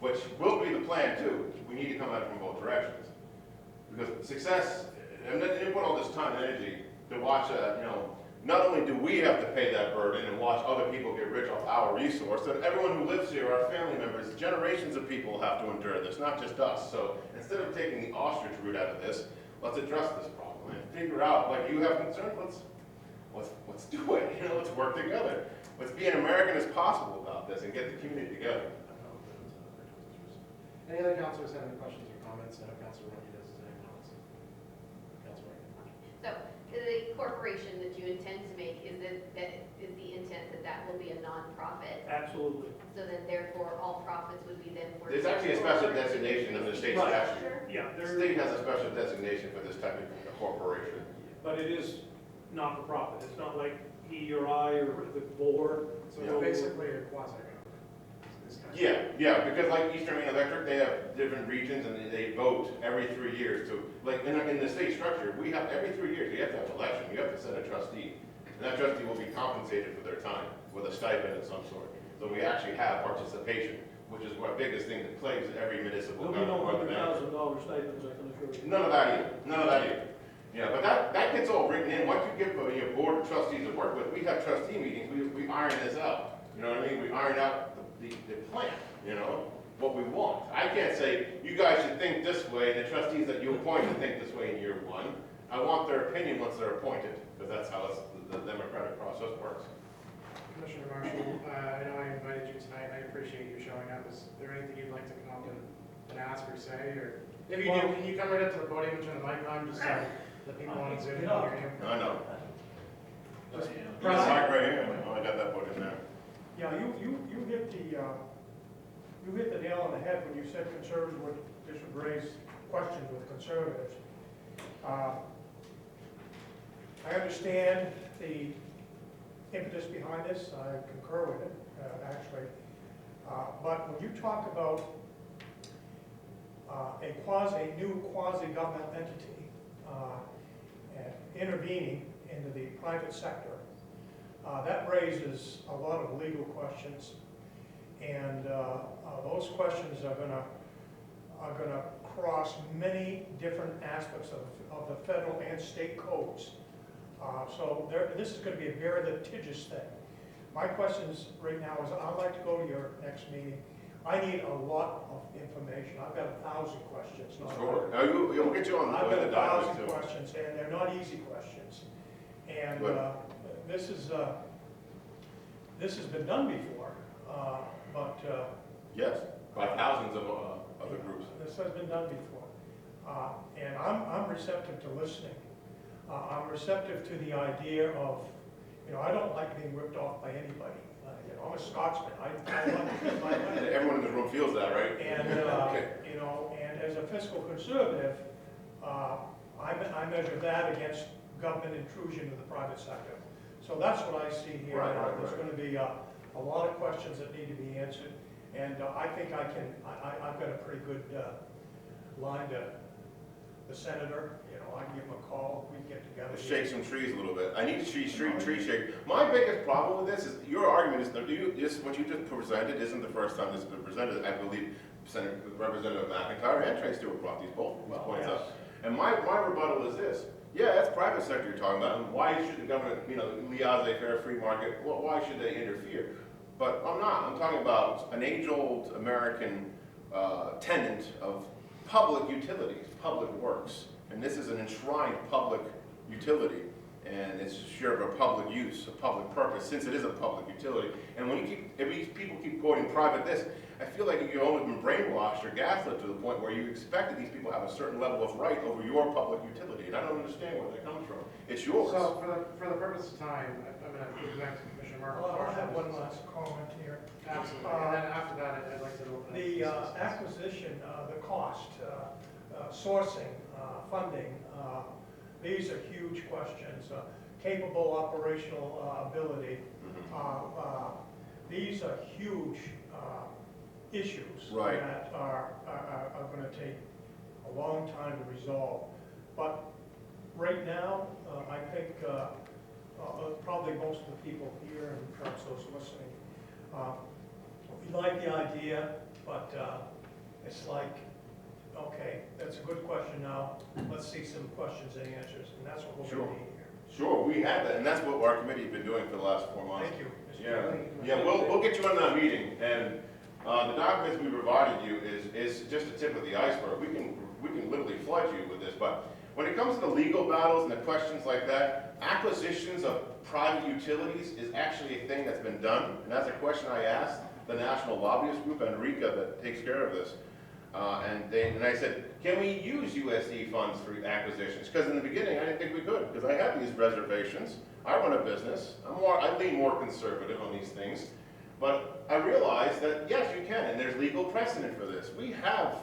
Which will be the plan too. We need to come at it from both directions. Because success, and then you put all this time and energy to watch, not only do we have to pay that burden and watch other people get rich off our resource, but everyone who lives here, our family members, generations of people have to endure this, not just us. So instead of taking the ostrich route out of this, let's address this problem and figure out, like you have concerns, let's do it. Let's work together. Let's be an American as possible about this and get the community together. Any other councilors have any questions or comments? I know Councilor Rungy does, any comments? Councilor Rungy. So the corporation that you intend to make, is the intent that will be a nonprofit? Absolutely. So then therefore, all profits would be then for. There's actually a special designation in the state Right. statute. Yeah, The there, state has a special designation for this type of corporation. but it is not for profit. It's not like he or I or the board. So Yeah. it's basically a quasi-government. This kind of- Yeah, because like Eastern Maine Electric, they have different regions and they vote every 3 years to, like in the state structure, we have, every 3 years, you have to have an election, you have to set a trustee. And that trustee will be compensated for their time with a stipend of some sort. So we actually have participation, which is the biggest thing that plagues every municipal There'll be no government. more than anything. $100,000 stipends, I can assure you. None of that either, none of that either. Yeah, but that gets all written in, once you get your board of trustees to work with, we have trustee meetings, we iron this out. You know what I mean? We iron out the plan, what we want. I can't say, you guys should think this way, and the trustees that you appoint should think this way in year one. I want their opinion once they're appointed, because that's how the democratic process works. Commissioner Marshall, I know I invited you tonight, I appreciate you showing up. Is there anything you'd like to come up and ask or say, or if you do, can you come right up to the podium and turn the mic on, just so the people on Zoom can hear you? I know. Just You got press the it. mic right here, oh, I got that put in there. Yeah, you hit the nail on the head when you said conservatives would raise questions with conservatives. I understand the impetus behind this, I concur with it, actually. But when you talk about a new quasi-governmental entity intervening into the private sector, that raises a lot of legal questions, and those questions are gonna cross many different aspects of the federal and state codes. So this is gonna be a very litigious thing. My questions right now is, I'd like to go to your next meeting. I need a lot of information. I've got 1,000 questions. not Sure. 100. We'll get you on I've the got document 1,000 too. questions, and they're not easy questions. And Good. this has been done before, but Yes, by thousands of other groups. this has been done before. And I'm receptive to listening. I'm receptive to the idea of, I don't like being ripped off by anybody. I'm a Scotsman. I like to get my money. Everyone in this room feels that, right? And, Okay. and as a fiscal conservative, I measure that against government intrusion into the private sector. So that's what I see here. Right. There's going to be a lot of questions that need to be answered, and I think I've got a pretty good line to the senator. I can give him a call, we can get together. Let's shake some trees a little bit. I need to see tree shake. My biggest problem with this is your argument is that what you just presented isn't the first time this has been presented. I believe Representative McIntyre and Trey Stewart brought these points up. And my rebuttal is this. Yeah, that's private sector you're talking about, and why should the government, laissez-faire free market, well, why should they interfere? But I'm not. I'm talking about an age-old American tenant of public utilities, public works. And this is an enshrined public utility, and it's sure of a public use, a public purpose, since it is a public utility. And when if these people keep quoting private this, I feel like you've almost been brainwashed or gaslit to the point where you expect that these people have a certain level of right over your public utility, and I don't understand where that comes from. It's yours. So for the purpose of time, I'm going to give back to Commissioner Murphy. Well, I have one last comment here. Absolutely, and then after that, I'd like to open it. The acquisition, the cost, sourcing, funding, these are huge questions. Capable operational ability. These are huge issues Right. that are going to take a long time to resolve. But right now, I think probably most of the people here and perhaps those listening, we like the idea, but it's like, okay, that's a good question now. Let's see some questions and answers, and that's what we'll Sure. be here. Sure, we have that, and that's what our committee's been doing for the last 4 months. Thank you. Mr. Yeah, Chairman. yeah, we'll get you on that meeting, and the documents we provided you is just the tip of the iceberg. We can literally flood you with this, but when it comes to the legal battles and the questions like that, acquisitions of private utilities is actually a thing that's been done, and that's a question I asked the National Lobbyist Group, Enrica, that takes care of this. And I said, can we use USD funds for acquisitions? Because in the beginning, I didn't think we could, because I had these reservations. I run a business. I lean more conservative on these things. But I realized that, yes, you can, and there's legal precedent for this. We have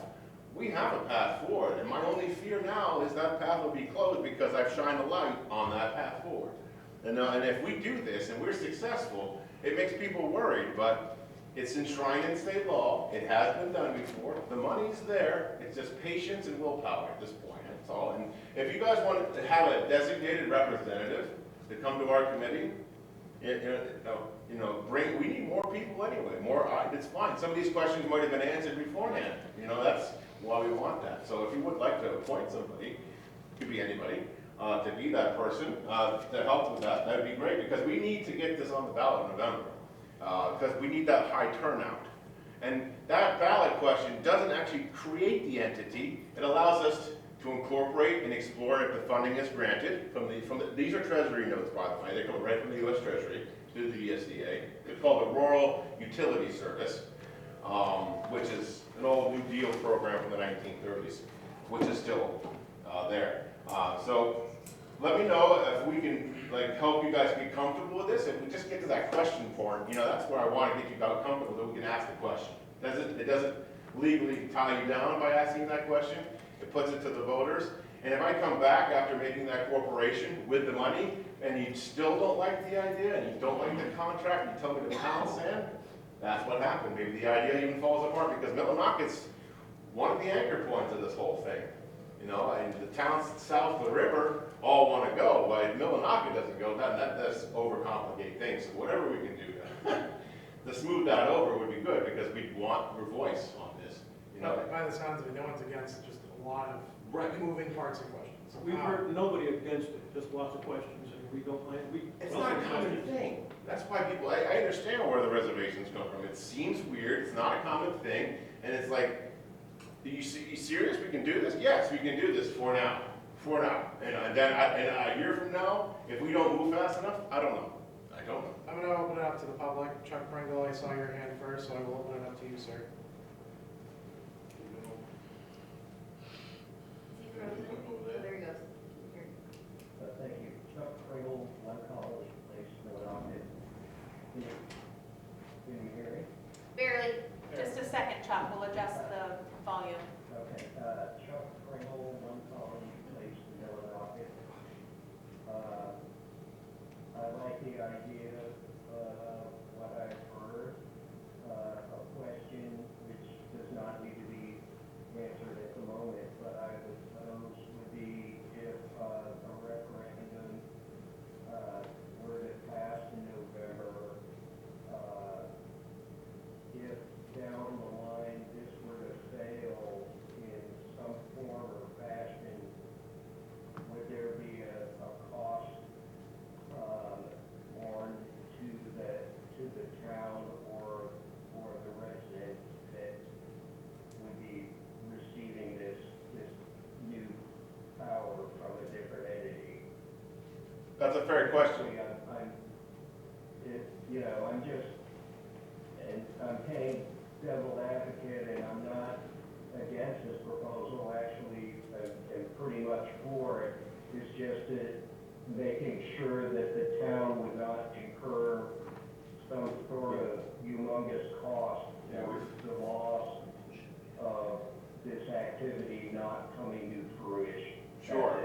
a path forward, and my only fear now is that path will be closed because I've shined a light on that path forward. And if we do this and we're successful, it makes people worried, but it's enshrined in state law. It has been done before. The money's there. It's just patience and willpower at this point. That's all. And if you guys want to have a designated representative to come to our committee, we need more people anyway. It's fine. Some of these questions might have been answered beforehand. That's why we want that. So if you would like to appoint somebody, could be anybody, to be that person, to help with that, that'd be great, because we need to get this on the ballot in November. Because we need that high turnout. And that ballot question doesn't actually create the entity. It allows us to incorporate and explore if the funding is granted these are Treasury notes, by the way. They come right from the U.S. Treasury to the USDA. It's called the Rural Utility Service, which is an old New Deal program from the 1930s, which is still there. So let me know if we can help you guys get comfortable with this. If we just get to that question part, that's where I want to get you guys comfortable, that we can ask the question. It doesn't legally tie you down by asking that question. It puts it to the voters. And if I come back after making that corporation with the money, and you still don't like the idea, and you don't like the contract, and you tell me to pound sand, that's what happened. Maybe the idea even falls apart, because Millinocket's one of the anchor points of this whole thing. And the towns south of the river all want to go, but if Millinocket doesn't go, that does overcomplicate things. So whatever we can do to smooth that over would be good, because we want your voice on this. By the sounds of it, no one's against, just a lot of moving parts and questions. We've heard nobody against it, just lots of questions, and we don't mind, It's not a common thing. That's why people, I understand where the reservations come from. It seems weird, it's not a common thing, and it's like, are you serious? We can do this? Yes, we can do this for now. And then a year from now, if we don't move fast enough, I don't know. I'm going to open it up to the public. Chuck Pringle, I saw your hand first, so I will open it up to you, sir. Is he frozen? Oh, there he goes. Here. Thank you. Chuck Pringle, One College Place, Millinocket. Can you hear me? Barely. Just a second, Chuck, we'll adjust the volume. Okay, Chuck Pringle, One College Place, Millinocket. I like the idea of what I've heard. A question which does not need to be answered at the moment, but I would suppose would be if a referendum were to pass in November, if down the line this were to fail in some form or fashion, would there be a cost borne to the town or the residents that would be receiving this new power from a different entity? That's a fair question. I'm paying devil's advocate, and I'm not against this proposal, actually, I'm pretty much for it. It's just that making sure that the town would not incur some sort of humongous cost for the loss of this activity not coming to fruition. Sure.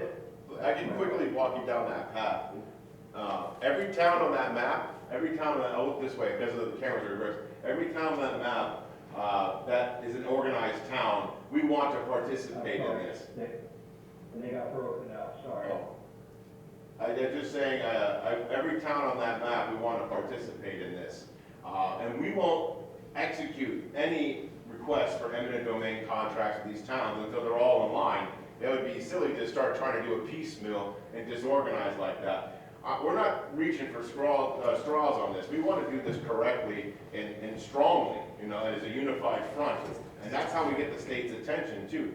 That's it. I can quickly walk you down that path. Every town on that map, every town that, I'll look this way because of the cameras are reversed, every town on that map that is an organized town, we want to participate in this. And they got broken up, sorry. I'm just saying, every town on that map, we want to participate in this. And we won't execute any requests for eminent domain contracts with these towns until they're all in line. It would be silly to start trying to do a piecemeal and disorganize like that. We're not reaching for straws on this. We want to do this correctly and strongly, you know, as a unified front. And that's how we get the state's attention too,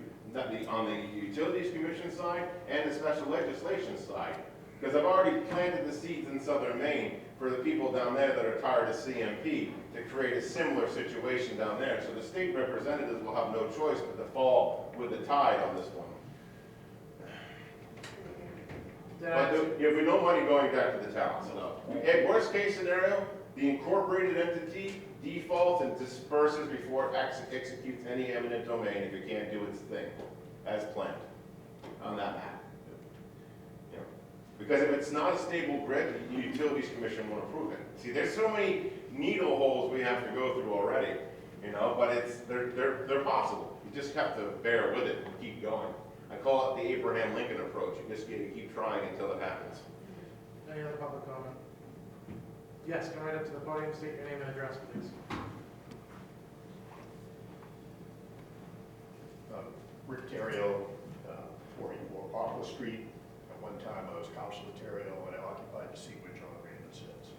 on the Utilities Commission side and the special legislation side. Because I've already planted the seeds in southern Maine for the people down there that are tired of CMP to create a similar situation down there. So the state representatives will have no choice but to fall with the tide on this one. But there'll be no money going back to the towns. No. At worst case scenario, the incorporated entity defaults and disperses before it executes any eminent domain if it can't do its thing as planned on that map. You know, because if it's not a stable grid, the Utilities Commission won't approve it. See, there's so many needle holes we have to go through already, you know, but they're possible. You just have to bear with it and keep going. I call it the Abraham Lincoln approach. You just keep trying until it happens. Any other public comment? Yes, come right up to the podium, state your name and address, please. Rick Terrio, 44 Poplar Street. At one time, I was Councilor Terrio, and I occupied the seat where John Raymond sits.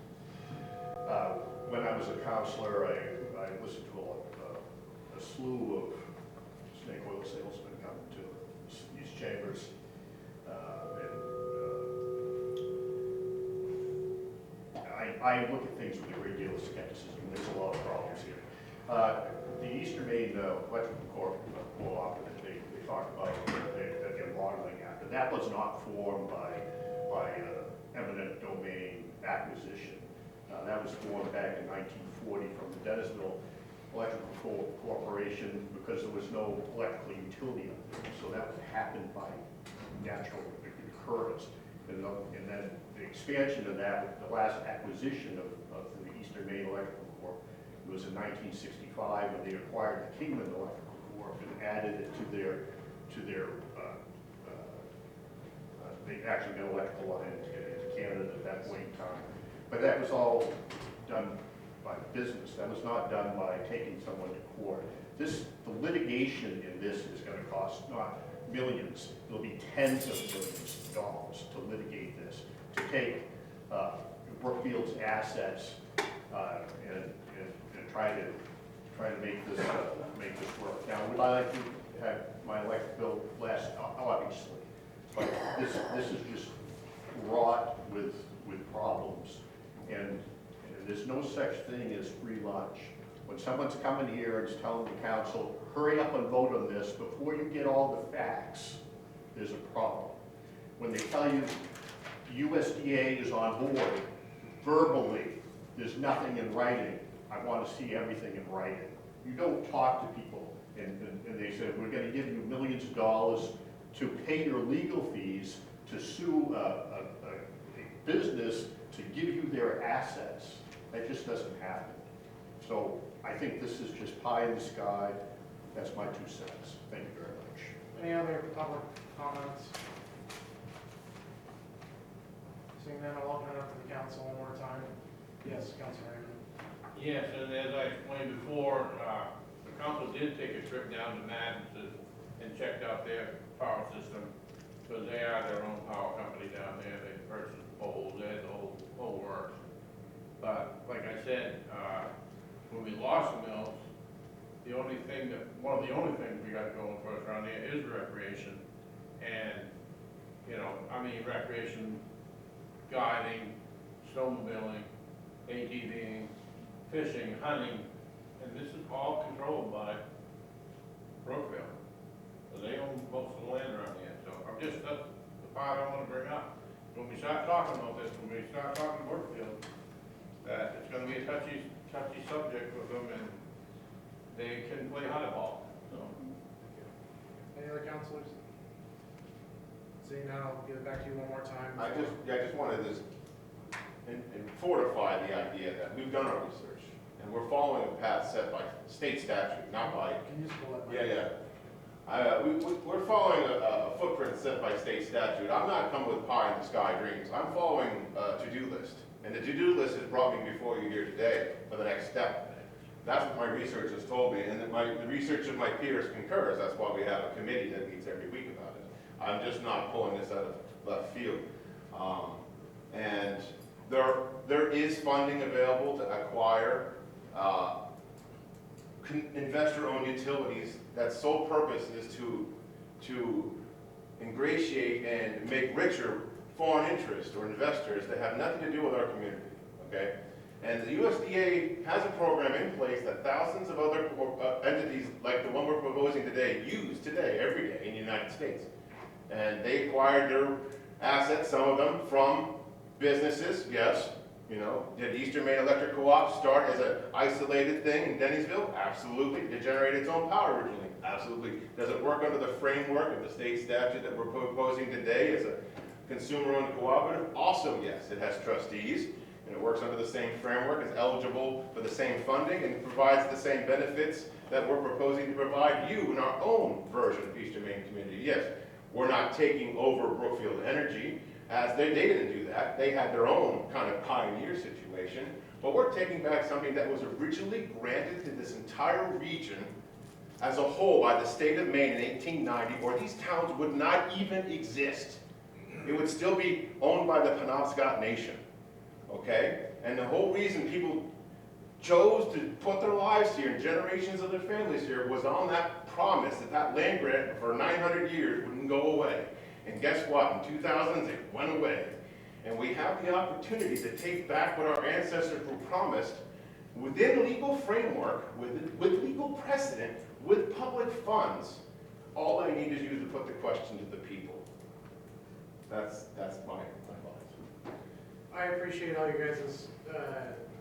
When I was a councilor, I listened to a slew of snake oil salesmen come to these chambers. I look at things with a great deal of skepticism. There's a lot of problems here. The Eastern Maine Electrical Cooperative, they talk about that they're modeling after. That was not formed by eminent domain acquisition. That was formed back in 1940 from the Dennisville Electrical Corporation because there was no electrical utility up there. So that happened by natural occurrence. And then the expansion of that, the last acquisition of the Eastern Maine Electrical Corp was in 1965 when they acquired the Kingman Electrical Corp and added it to their they actually got electrical line into Canada at that point in time. But that was all done by business. That was not done by taking someone to court. The litigation in this is going to cost not millions, it'll be tens of millions of dollars to litigate this, to take Brookfield's assets and try to make this work. Now, would I like to have my electric bill less? Obviously, but this is just wrought with problems, and there's no such thing as free lunch. When someone's coming here and is telling the council, hurry up and vote on this, before you get all the facts, there's a problem. When they tell you USDA is on board, verbally, there's nothing in writing. I want to see everything in writing. You don't talk to people and they say, we're going to give you millions of dollars to pay your legal fees to sue a business to give you their assets. That just doesn't happen. So I think this is just pie in the sky. That's my 2 cents. Thank you very much. Any other public comments? Seeing none, I'll open it up to the council one more time. Yes, Councilor Raymond. Yes, and as I explained before, the council did take a trip down to Madison and checked out their power system, because they are their own power company down there. They purchased poles, they had the whole works. But like I said, when we lost the mills, one of the only things we got going for us around here is recreation. And, you know, I mean recreation, guiding, snowmobiling, ATVing, fishing, hunting, and this is all controlled by Brookfield. So they own most of the land around here, so I'm just, that's the part I wanna bring up. When we start talking about this, when we start talking Brookfield, that it's gonna be a touchy subject with them, and they can play hardball, so. Any other counselors? Seeing none, I'll give it back to you one more time. I just wanted this, and fortify the idea that we've done our research, and we're following a path set by state statute, not by, Can you just pull that? yeah. We're following a footprint set by state statute. I'm not coming with pie in the sky dreams. I'm following a to-do list. And the to-do list has brought me before you here today for the next step. That's what my research has told me, and that the research of my peers concurs. That's why we have a committee that meets every week about it. I'm just not pulling this out of left field. And there is funding available to acquire investor-owned utilities that's sole purpose is to ingratiate and make richer foreign interest or investors that have nothing to do with our community, okay? And the USDA has a program in place that thousands of other entities, like the one we're proposing today, use today, every day in the United States. And they acquired their assets, some of them, from businesses, yes. You know, did Eastern Maine Electric Co-op start as an isolated thing in Dennisville? Absolutely. Did it generate its own power originally? Absolutely. Does it work under the framework of the state statute that we're proposing today as a consumer-owned cooperative? Also, yes. It has trustees, and it works under the same framework, is eligible for the same funding, and provides the same benefits that we're proposing to provide you in our own version of Eastern Maine Community. Yes, we're not taking over Brookfield Energy, as they didn't do that. They had their own kind of pioneer situation, but we're taking back something that was originally granted to this entire region as a whole by the state of Maine in 1890, or these towns would not even exist. It would still be owned by the Penobscot Nation, okay? And the whole reason people chose to put their lives here and generations of their families here was on that promise that that land grant for 900 years wouldn't go away. And guess what? In 2000s, it went away. And we have the opportunity to take back what our ancestors were promised within legal framework, with legal precedent, with public funds. All I need is you to put the question to the people. That's my thoughts. I appreciate all you guys'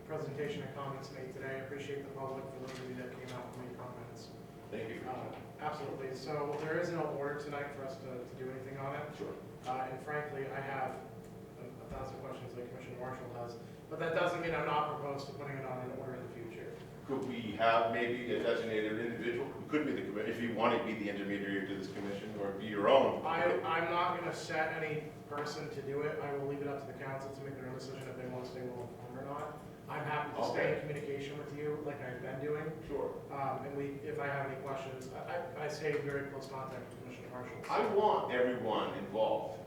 presentation and comments made today. I appreciate the public for those of you that came out and made comments. Thank you. Absolutely. So there is no order tonight for us to do anything on it. Sure. And frankly, I have a thousand questions like Commissioner Marshall does, but that doesn't mean I'm not proposed to putting it on an order in the future. Could we have maybe a designated individual who could be the committee, if you want to be the intermediary to this commission, or be your own? I'm not going to set any person to do it. I will leave it up to the council to make their own decision if they want to stay well informed or not. I'm happy to stay in communication with you like I've been doing. Sure. And if I have any questions, I stay in very close contact with Commissioner Marshall. I want everyone involved,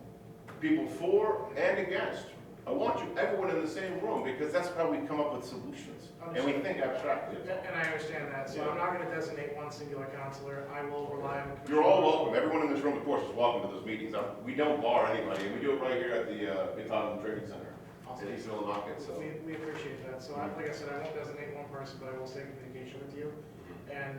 people for and against. I want everyone in the same room, because that's how we come up with solutions. And we think abstractly. And I understand that, so I'm not going to designate one singular counselor. I will rely on. You're all welcome. Everyone in this room, of course, is welcome to those meetings. We don't bar anybody. We do it right here at the Midtown Training Center in East Millinocket. So We appreciate that. So like I said, I won't designate one person, but I will stay in communication with you. And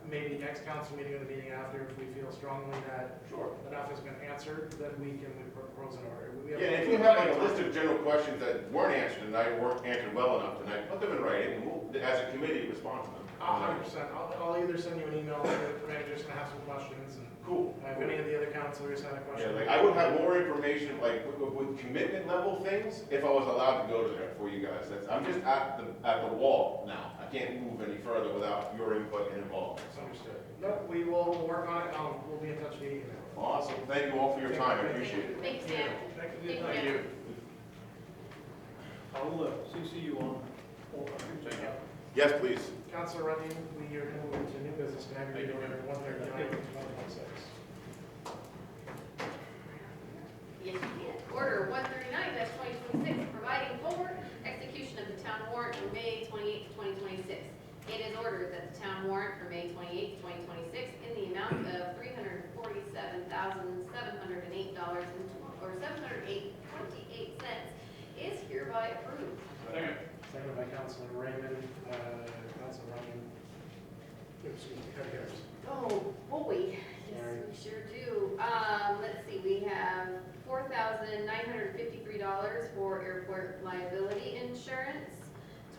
maybe next council meeting or the meeting after, if we feel strongly that enough has been answered, then we can propose an order. Yeah, if you have like a list of general questions that weren't answered tonight, or weren't answered well enough tonight, put them in writing, and we'll, as a committee, respond to them. 100%. I'll either send you an email, or the manager's gonna have some questions, and Cool. if any of the other counselors have a question. Yeah, like I would have more information, like with commitment level things, if I was allowed to go to there for you guys. I'm just at the wall now. I can't move any further without your input and involvement. That's understood. No, we will work on it. We'll be in touch via email. Awesome. Thank you all for your time. I appreciate it. Thanks, Sam. Thank you for your Thank time. you. I'll CC you on. Thank you. Yes, please. Councilor Runyon, we are going to move into new business and aggregate order 139 and 126. Yes, you can. Order 139-2026, providing for execution of the town warrant for May 28, 2026. It is ordered that the town warrant for May 28, 2026, in the amount of $347,708 or $708.28 is hereby approved. Second. seconded by Councilor Raymond. Councilor Raymond. Excuse me, cut yours. Oh, boy, yes, Sorry. we sure do. Let's see, we have $4,953 for airport liability insurance,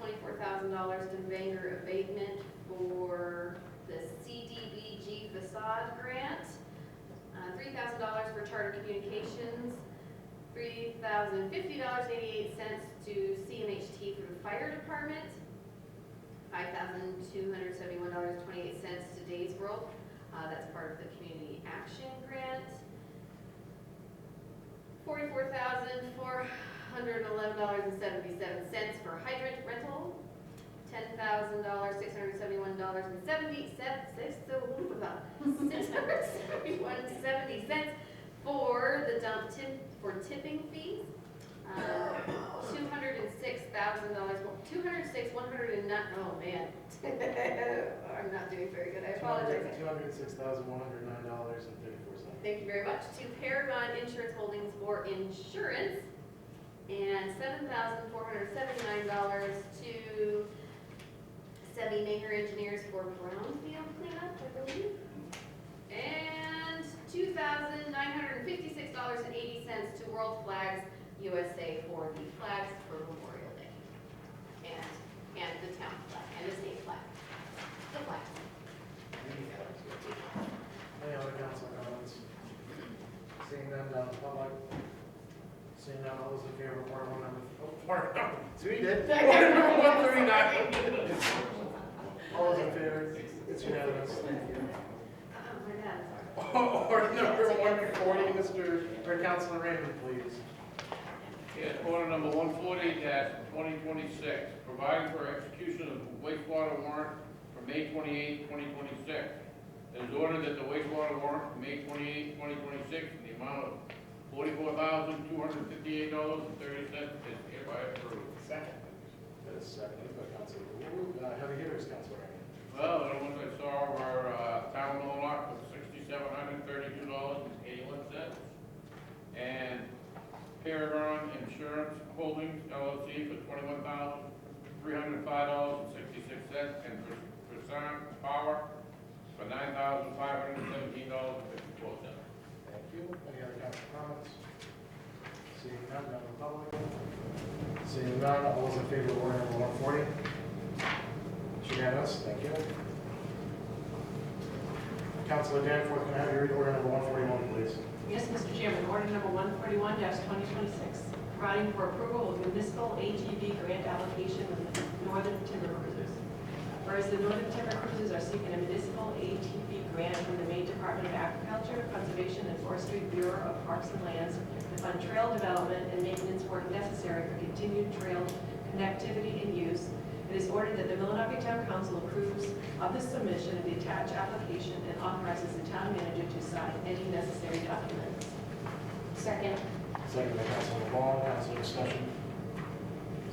$24,000 to Vanger abatement for the CDBG facade grant, $3,000 for charter communications, $3,050.88 to CMHT for the fire department, $5,271.28 to Days World. That's part of the community action grant. $44,411.77 for hydrant rental. $671.70 for the dump for tipping fees. $206,109. Oh man, I'm not doing very good. I apologize. $206,109.34. Thank you very much. To Paragon Insurance Holdings for insurance, and $7,479 to Sebi Maker Engineers for brownfield cleanup, I believe. And $2,956.80 to World Flags USA for the flags for Memorial Day. And the town flag, and the state flag. The flags. Any other council comments? Seeing none, down the public. Seeing none, all those in favor of warrant number, so we did. Warrant number 139. All those in favor? It's unanimous, thank you. Oh, my God. Order number 140, Councilor Raymond, please. Yes, order number 140-2026, providing for execution of wastewater warrant for May 28, 2026. It is ordered that the wastewater warrant for May 28, 2026, in the amount of $44,258.30 is hereby approved. Second. That is seconded by Councilor Wu. Heavy hitters, Councilor Raymond. Well, the ones I saw were town Millinocket with $6,732.81, and Paragon Insurance Holdings LLC for $21,305.66, and Percent Power for $9,517.54. Thank you. Any other council comments? Seeing none, down the public. Seeing none, all those in favor of order number 140? It's unanimous, thank you. Councilor Danforth, can I have you read order number 141, please? Yes, Mr. Chairman, order number 141-2026, providing for approval of municipal ATV grant allocation with the Northern Timber Cruisers. Whereas the Northern Timber Cruisers are seeking a municipal ATV grant from the Maine Department of Agriculture, Conservation, and Forestry Bureau of Parks and Lands to fund trail development and maintenance work necessary for continued trail connectivity and use, it is ordered that the Millinocket Town Council approves of the submission of the attached application and authorizes the town manager to sign any necessary documents. Second. Second by Councilor Long, council discussion.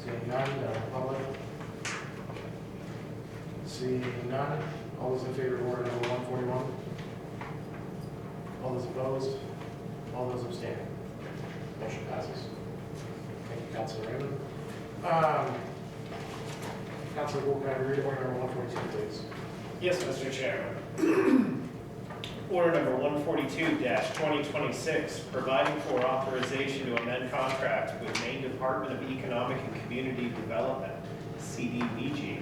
Seeing none, down the public. Seeing none, all those in favor of order number 141? All those opposed? All those abstaining? Motion passes. Thank you, Councilor Raymond. Councilor Wu, can I read order number 142, please? Yes, Mr. Chairman. Order number 142-2026, providing for authorization to amend contract with Maine Department of Economic and Community Development, CDBG.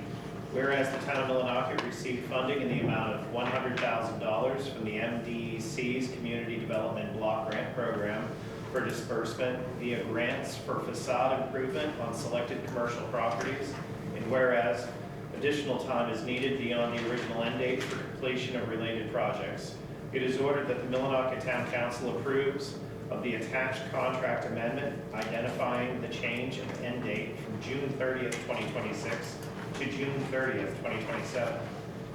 Whereas the town of Millinocket received funding in the amount of $100,000 from the MDC's Community Development Block Grant Program for disbursement via grants for facade improvement on selected commercial properties. And whereas additional time is needed beyond the original end date for completion of related projects, it is ordered that the Millinocket Town Council approves of the attached contract amendment identifying the change of end date from June 30th, 2026 to June 30th, 2027.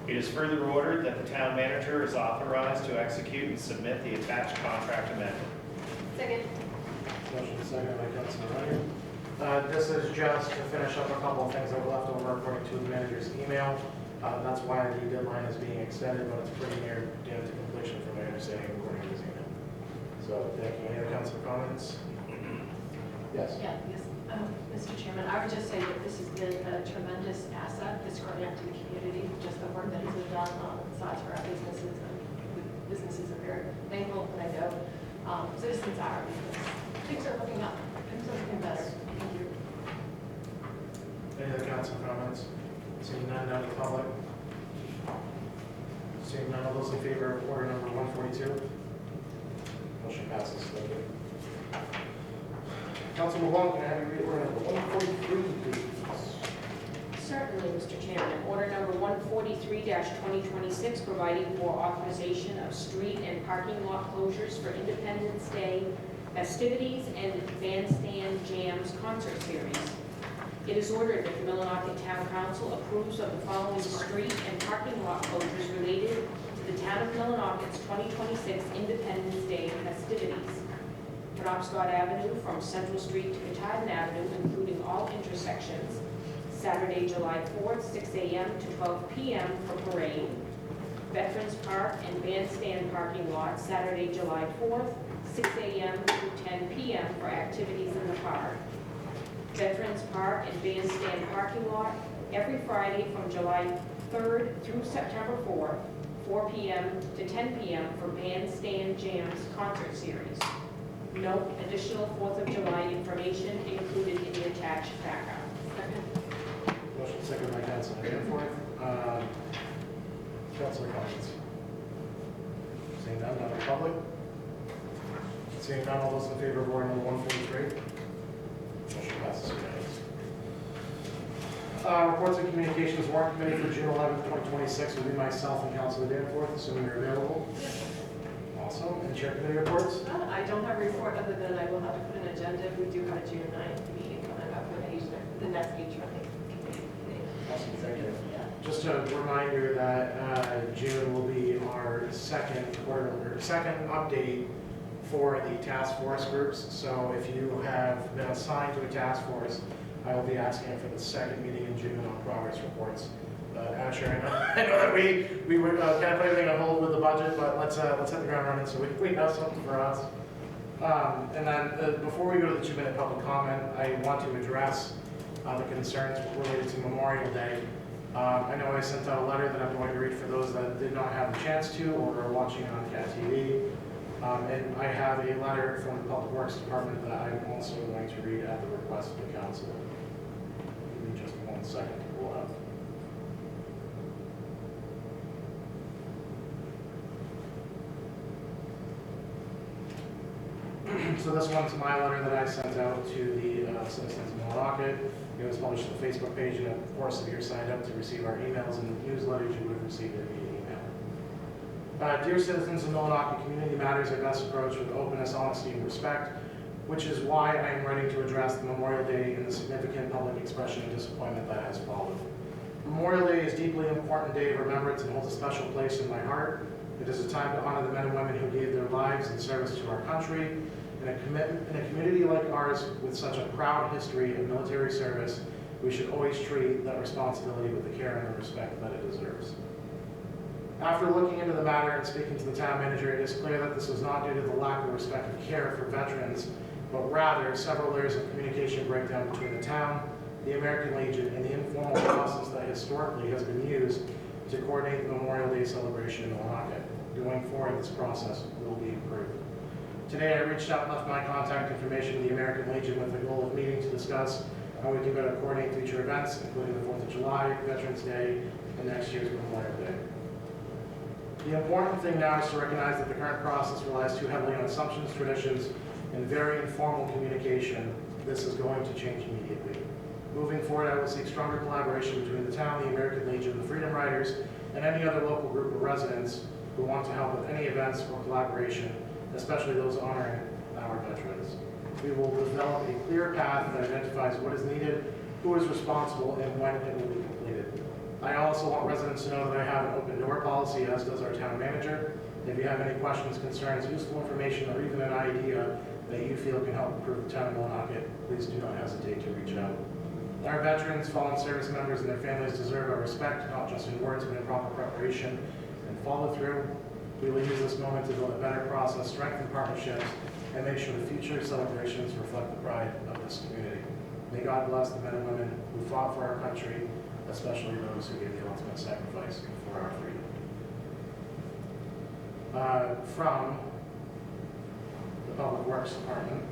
It is further ordered that the town manager is authorized to execute and submit the attached contract amendment. Second. Motion second by Councilor Raymond. This is just to finish up a couple of things that were left over according to the manager's email. That's why the deadline is being extended, but it's pretty near to completion from my understanding according to his email. So thank you. Any other council comments? Yes. Yeah, yes, Mr. Chairman. Chairman, I would just say that this has been a tremendous asset, this grant to the community, just the work that has been done on the sides for our businesses, and the businesses are very thankful, and I know citizens are, because things are looking up, things are looking better. Thank you. Any other council comments? Seeing none, out of the public. Seeing none, all those in favor of order number 142? Motion passes. Thank you. Councilman Wong, can I have you read order number 143, please? Certainly, Mr. Chairman. Order number 143-2026, providing for authorization of street and parking lot closures for Independence Day festivities and bandstand jams concert series. It is ordered that the Millinocket Town Council approves of the following street and parking lot closures related to the Town of Millinocket's 2026 Independence Day festivities. Penobscot Avenue from Central Street to Katahdin Avenue, including all intersections, Saturday, July 4th, 6 a.m. to 12 p.m. for parade. Veterans Park and Bandstand parking lot, Saturday, July 4th, 6 a.m. to 10 p.m. for activities in the park. Veterans Park and Bandstand parking lot, every Friday from July 3rd through September 4th, 4 p.m. to 10 p.m. for Bandstand Jams concert series. Note, additional 4th of July information included in the attached backup. Motion seconded by Councilor Danforth. Councilor comments? Seeing none, out of the public. Seeing none, all those in favor of order number 143? Motion passes unanimously. Reports and communications warrant committee for June 11th, 2026 will be myself and Councilor Danforth, assuming you're available. Awesome. And chair committee reports? I don't have a report other than I will have to put an agenda. We do have a June 9th meeting coming up with the next HRA committee. Awesome, thank you. Just a reminder that June will be our second update for the task force groups. So if you have been assigned to a task force, I will be asking for the second meeting in June on progress reports. Asher, I know that we were kind of put everything on hold with the budget, but let's hit the ground running so we have something for us. And then before we go to the 2-minute public comment, I want to address the concerns related to Memorial Day. I know I sent out a letter that I'm going to read for those that did not have a chance to or are watching on Cat TV. And I have a letter from the Public Works Department that I'm also going to read at the request of the council. Give me just 1 second to pull up. So this one's my letter that I sent out to the citizens of Millinocket. It was published on the Facebook page, and of course, if you're signed up to receive our emails and newsletters, you would have received it via email. Dear citizens of Millinocket, community matters are best approached with openness, honesty, and respect, which is why I am ready to address the Memorial Day and the significant public expression of disappointment that has followed. Memorial Day is a deeply important day of remembrance and holds a special place in my heart. It is a time to honor the men and women who gave their lives in service to our country. In a community like ours with such a proud history of military service, we should always treat that responsibility with the care and the respect that it deserves. After looking into the matter and speaking to the town manager, it is clear that this was not due to the lack of respect and care for veterans, but rather several layers of communication breakdown between the town, the American Legion, and the informal process that historically has been used to coordinate the Memorial Day celebration in Millinocket. Going forward, this process will be improved. Today, I reached out and left my contact information to the American Legion with the goal of meeting to discuss how we can better coordinate future events, including the 4th of July, Veterans Day, and next year's Memorial Day. The important thing now is to recognize that the current process relies too heavily on assumptions, traditions, and very informal communication. This is going to change immediately. Moving forward, I will seek stronger collaboration between the town, the American Legion, the Freedom Riders, and any other local group of residents who want to help with any events or collaboration, especially those honoring our veterans. We will develop a clear path that identifies what is needed, who is responsible, and when it will be completed. I also want residents to know that I have an open door policy, as does our town manager. If you have any questions, concerns, useful information, or even an idea that you feel can help improve the town of Millinocket, please do not hesitate to reach out. Our veterans, fallen service members, and their families deserve our respect, not just in words, but in proper preparation and follow through. We will use this moment to build a better process, strengthen partnerships, and make sure the future celebrations reflect the pride of this community. May God bless the men and women who fought for our country, especially those who gave the ultimate sacrifice for our freedom. From the Public Works Department.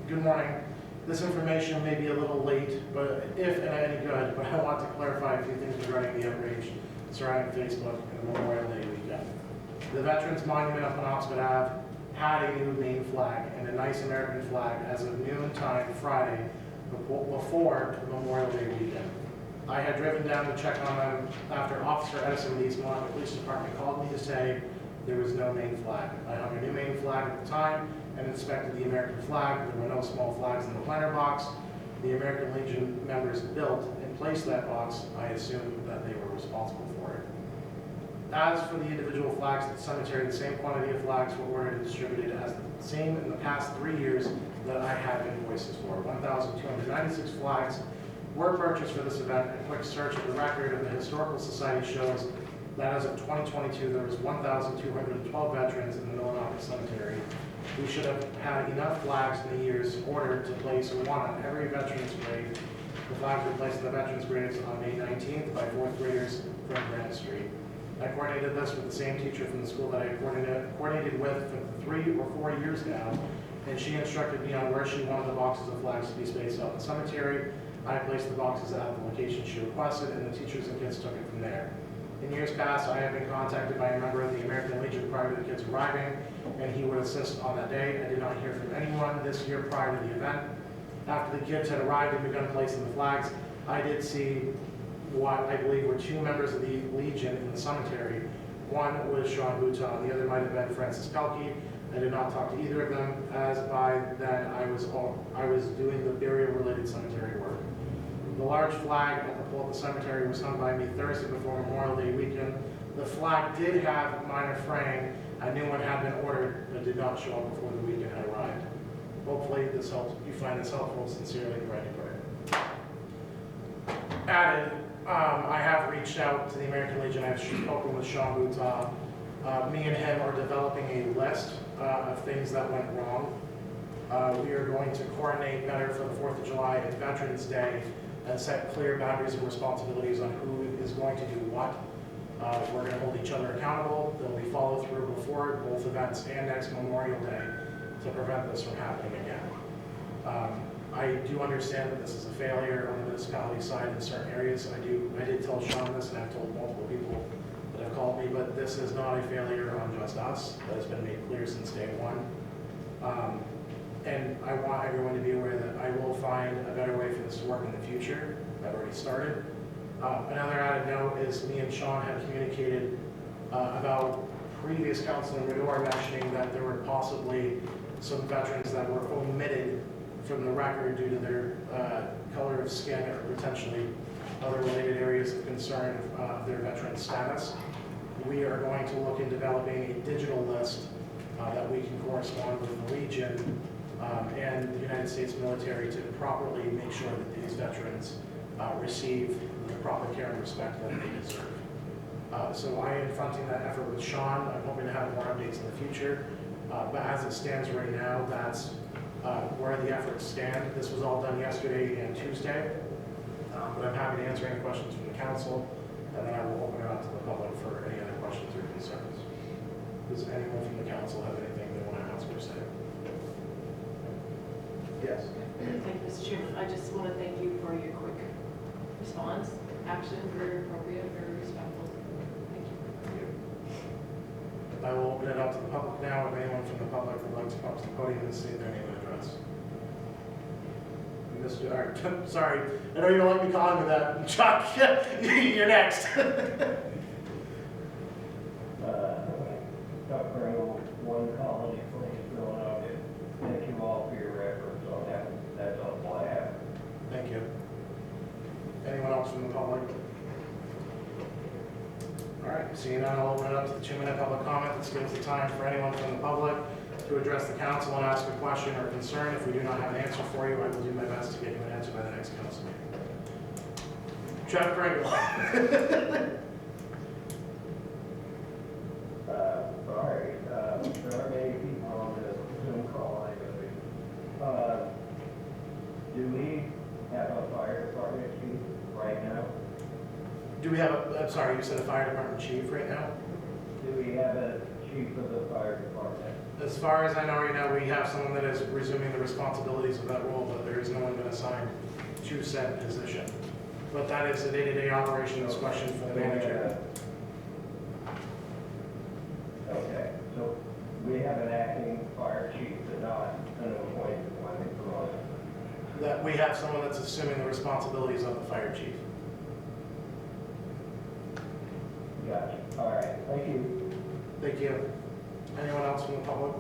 Good morning. This information may be a little late, but if any good, but I want to clarify a few things regarding the outrage surrounding Facebook and Memorial Day weekend. The Veterans Monument up on Oxford Ave had a new main flag and a nice American flag as of noon time Friday before Memorial Day weekend. I had driven down to check on them after Officer Edison Lee's Millinocket Police Department called me to say there was no main flag. I hung a new main flag at the time and inspected the American flag. There were no small flags in the planter box. The American Legion members built and placed that box. I assumed that they were responsible for it. As for the individual flags at the cemetery, the same quantity of flags were ordered and distributed as the same in the past 3 years that I have invoices for. 1,296 flags were purchased for this event. A quick search of the record of the Historical Society shows that as of 2022, there was 1,212 veterans in the Millinocket Cemetery. We should have had enough flags in the years ordered to place one on every veteran's grave. The flags were placed on the veterans' graves on May 19th by fourth graders from Grant Street. I coordinated this with the same teacher from the school that I coordinated with for 3 or 4 years now, and she instructed me on where she wanted the boxes of flags to be spaced out in the cemetery. I placed the boxes at the location she requested, and the teachers and kids took it from there. In years past, I have been contacted by a member of the American Legion prior to the kids arriving, and he would assist on that day. I did not hear from anyone this year prior to the event. After the kids had arrived and begun placing the flags, I did see what I believe were 2 members of the Legion in the cemetery. One was Sean Bouton, the other might have been Francis Pelkey. I did not talk to either of them, as by then I was doing the burial-related cemetery work. The large flag at the pole at the cemetery was hung by me Thursday before Memorial Day weekend. The flag did have minor fraying. A new one had been ordered, but did not show up before the weekend had arrived. Hopefully this helps. You find this helpful. Sincerely, Randy Carter. Added, I have reached out to the American Legion. I've spoken with Sean Bouton. Me and him are developing a list of things that went wrong. We are going to coordinate better for the 4th of July and Veterans Day and set clear boundaries and responsibilities on who is going to do what. We're going to hold each other accountable. There'll be follow through before both events and next Memorial Day to prevent this from happening again. I do understand that this is a failure on the municipality side in certain areas. I did tell Sean this, and I've told multiple people that have called me, but this is not a failure on just us. That has been made clear since day one. And I want everyone to be aware that I will find a better way for this to work in the future. I've already started. Another added note is me and Sean have communicated about previous council in Medora mentioning that there were possibly some veterans that were omitted from the record due to their color of skin or potentially other related areas of concern of their veteran status. We are going to look in developing a digital list that we can correspond with the Legion and the United States military to properly make sure that these veterans receive the proper care and respect that they deserve. So I am fronting that effort with Sean. I'm hoping to have more updates in the future. But as it stands right now, that's where the efforts stand. This was all done yesterday and Tuesday. But I'm happy to answer any questions from the council, and then I will open it up to the public for any other questions or concerns. Does anyone from the council have anything they want to ask or say? Yes. Thank you, Mr. Chairman. I just want to thank you for your quick response, action, very appropriate, very respectful. Thank you. I will open it up to the public now. If anyone from the public would like to come to the podium and state their name and address. Mr. Sorry, I know you don't like me calling you that. Chuck, you're next. Chuck Pringle, One Colony Place, Millinocket. Thank you all for your efforts on that. That's all I have. Thank you. Anyone else from the public? All right, seeing none, I'll open it up to the 2-minute public comment. This gives the time for anyone from the public to address the council and ask a question or concern. If we do not have an answer for you, I will do my best to get you an answer by the next council meeting. Chuck Pringle. Sorry, there are many people on the Zoom call, I believe. Do we right now? Do we have I'm sorry, you said a fire department chief right now? Do we have a chief of the fire department? As far as I know right now, we have someone that is resuming the responsibilities of that role, but there is no one been assigned to said position. But that is a day-to-day operations question for the manager. Okay, so we have an acting fire chief, but not an appointed one at the moment. That we have someone that's assuming the responsibilities of the fire chief. Gotcha, all right, thank you. Thank you. Anyone else from the public?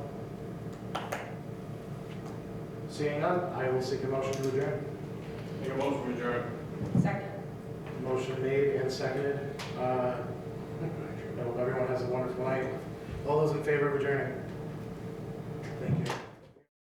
Seeing none, I will seek a motion to adjourn. Make a motion to adjourn. Second. Motion made and seconded. I hope everyone has a wonderful night. All those in favor of adjourning? Thank you.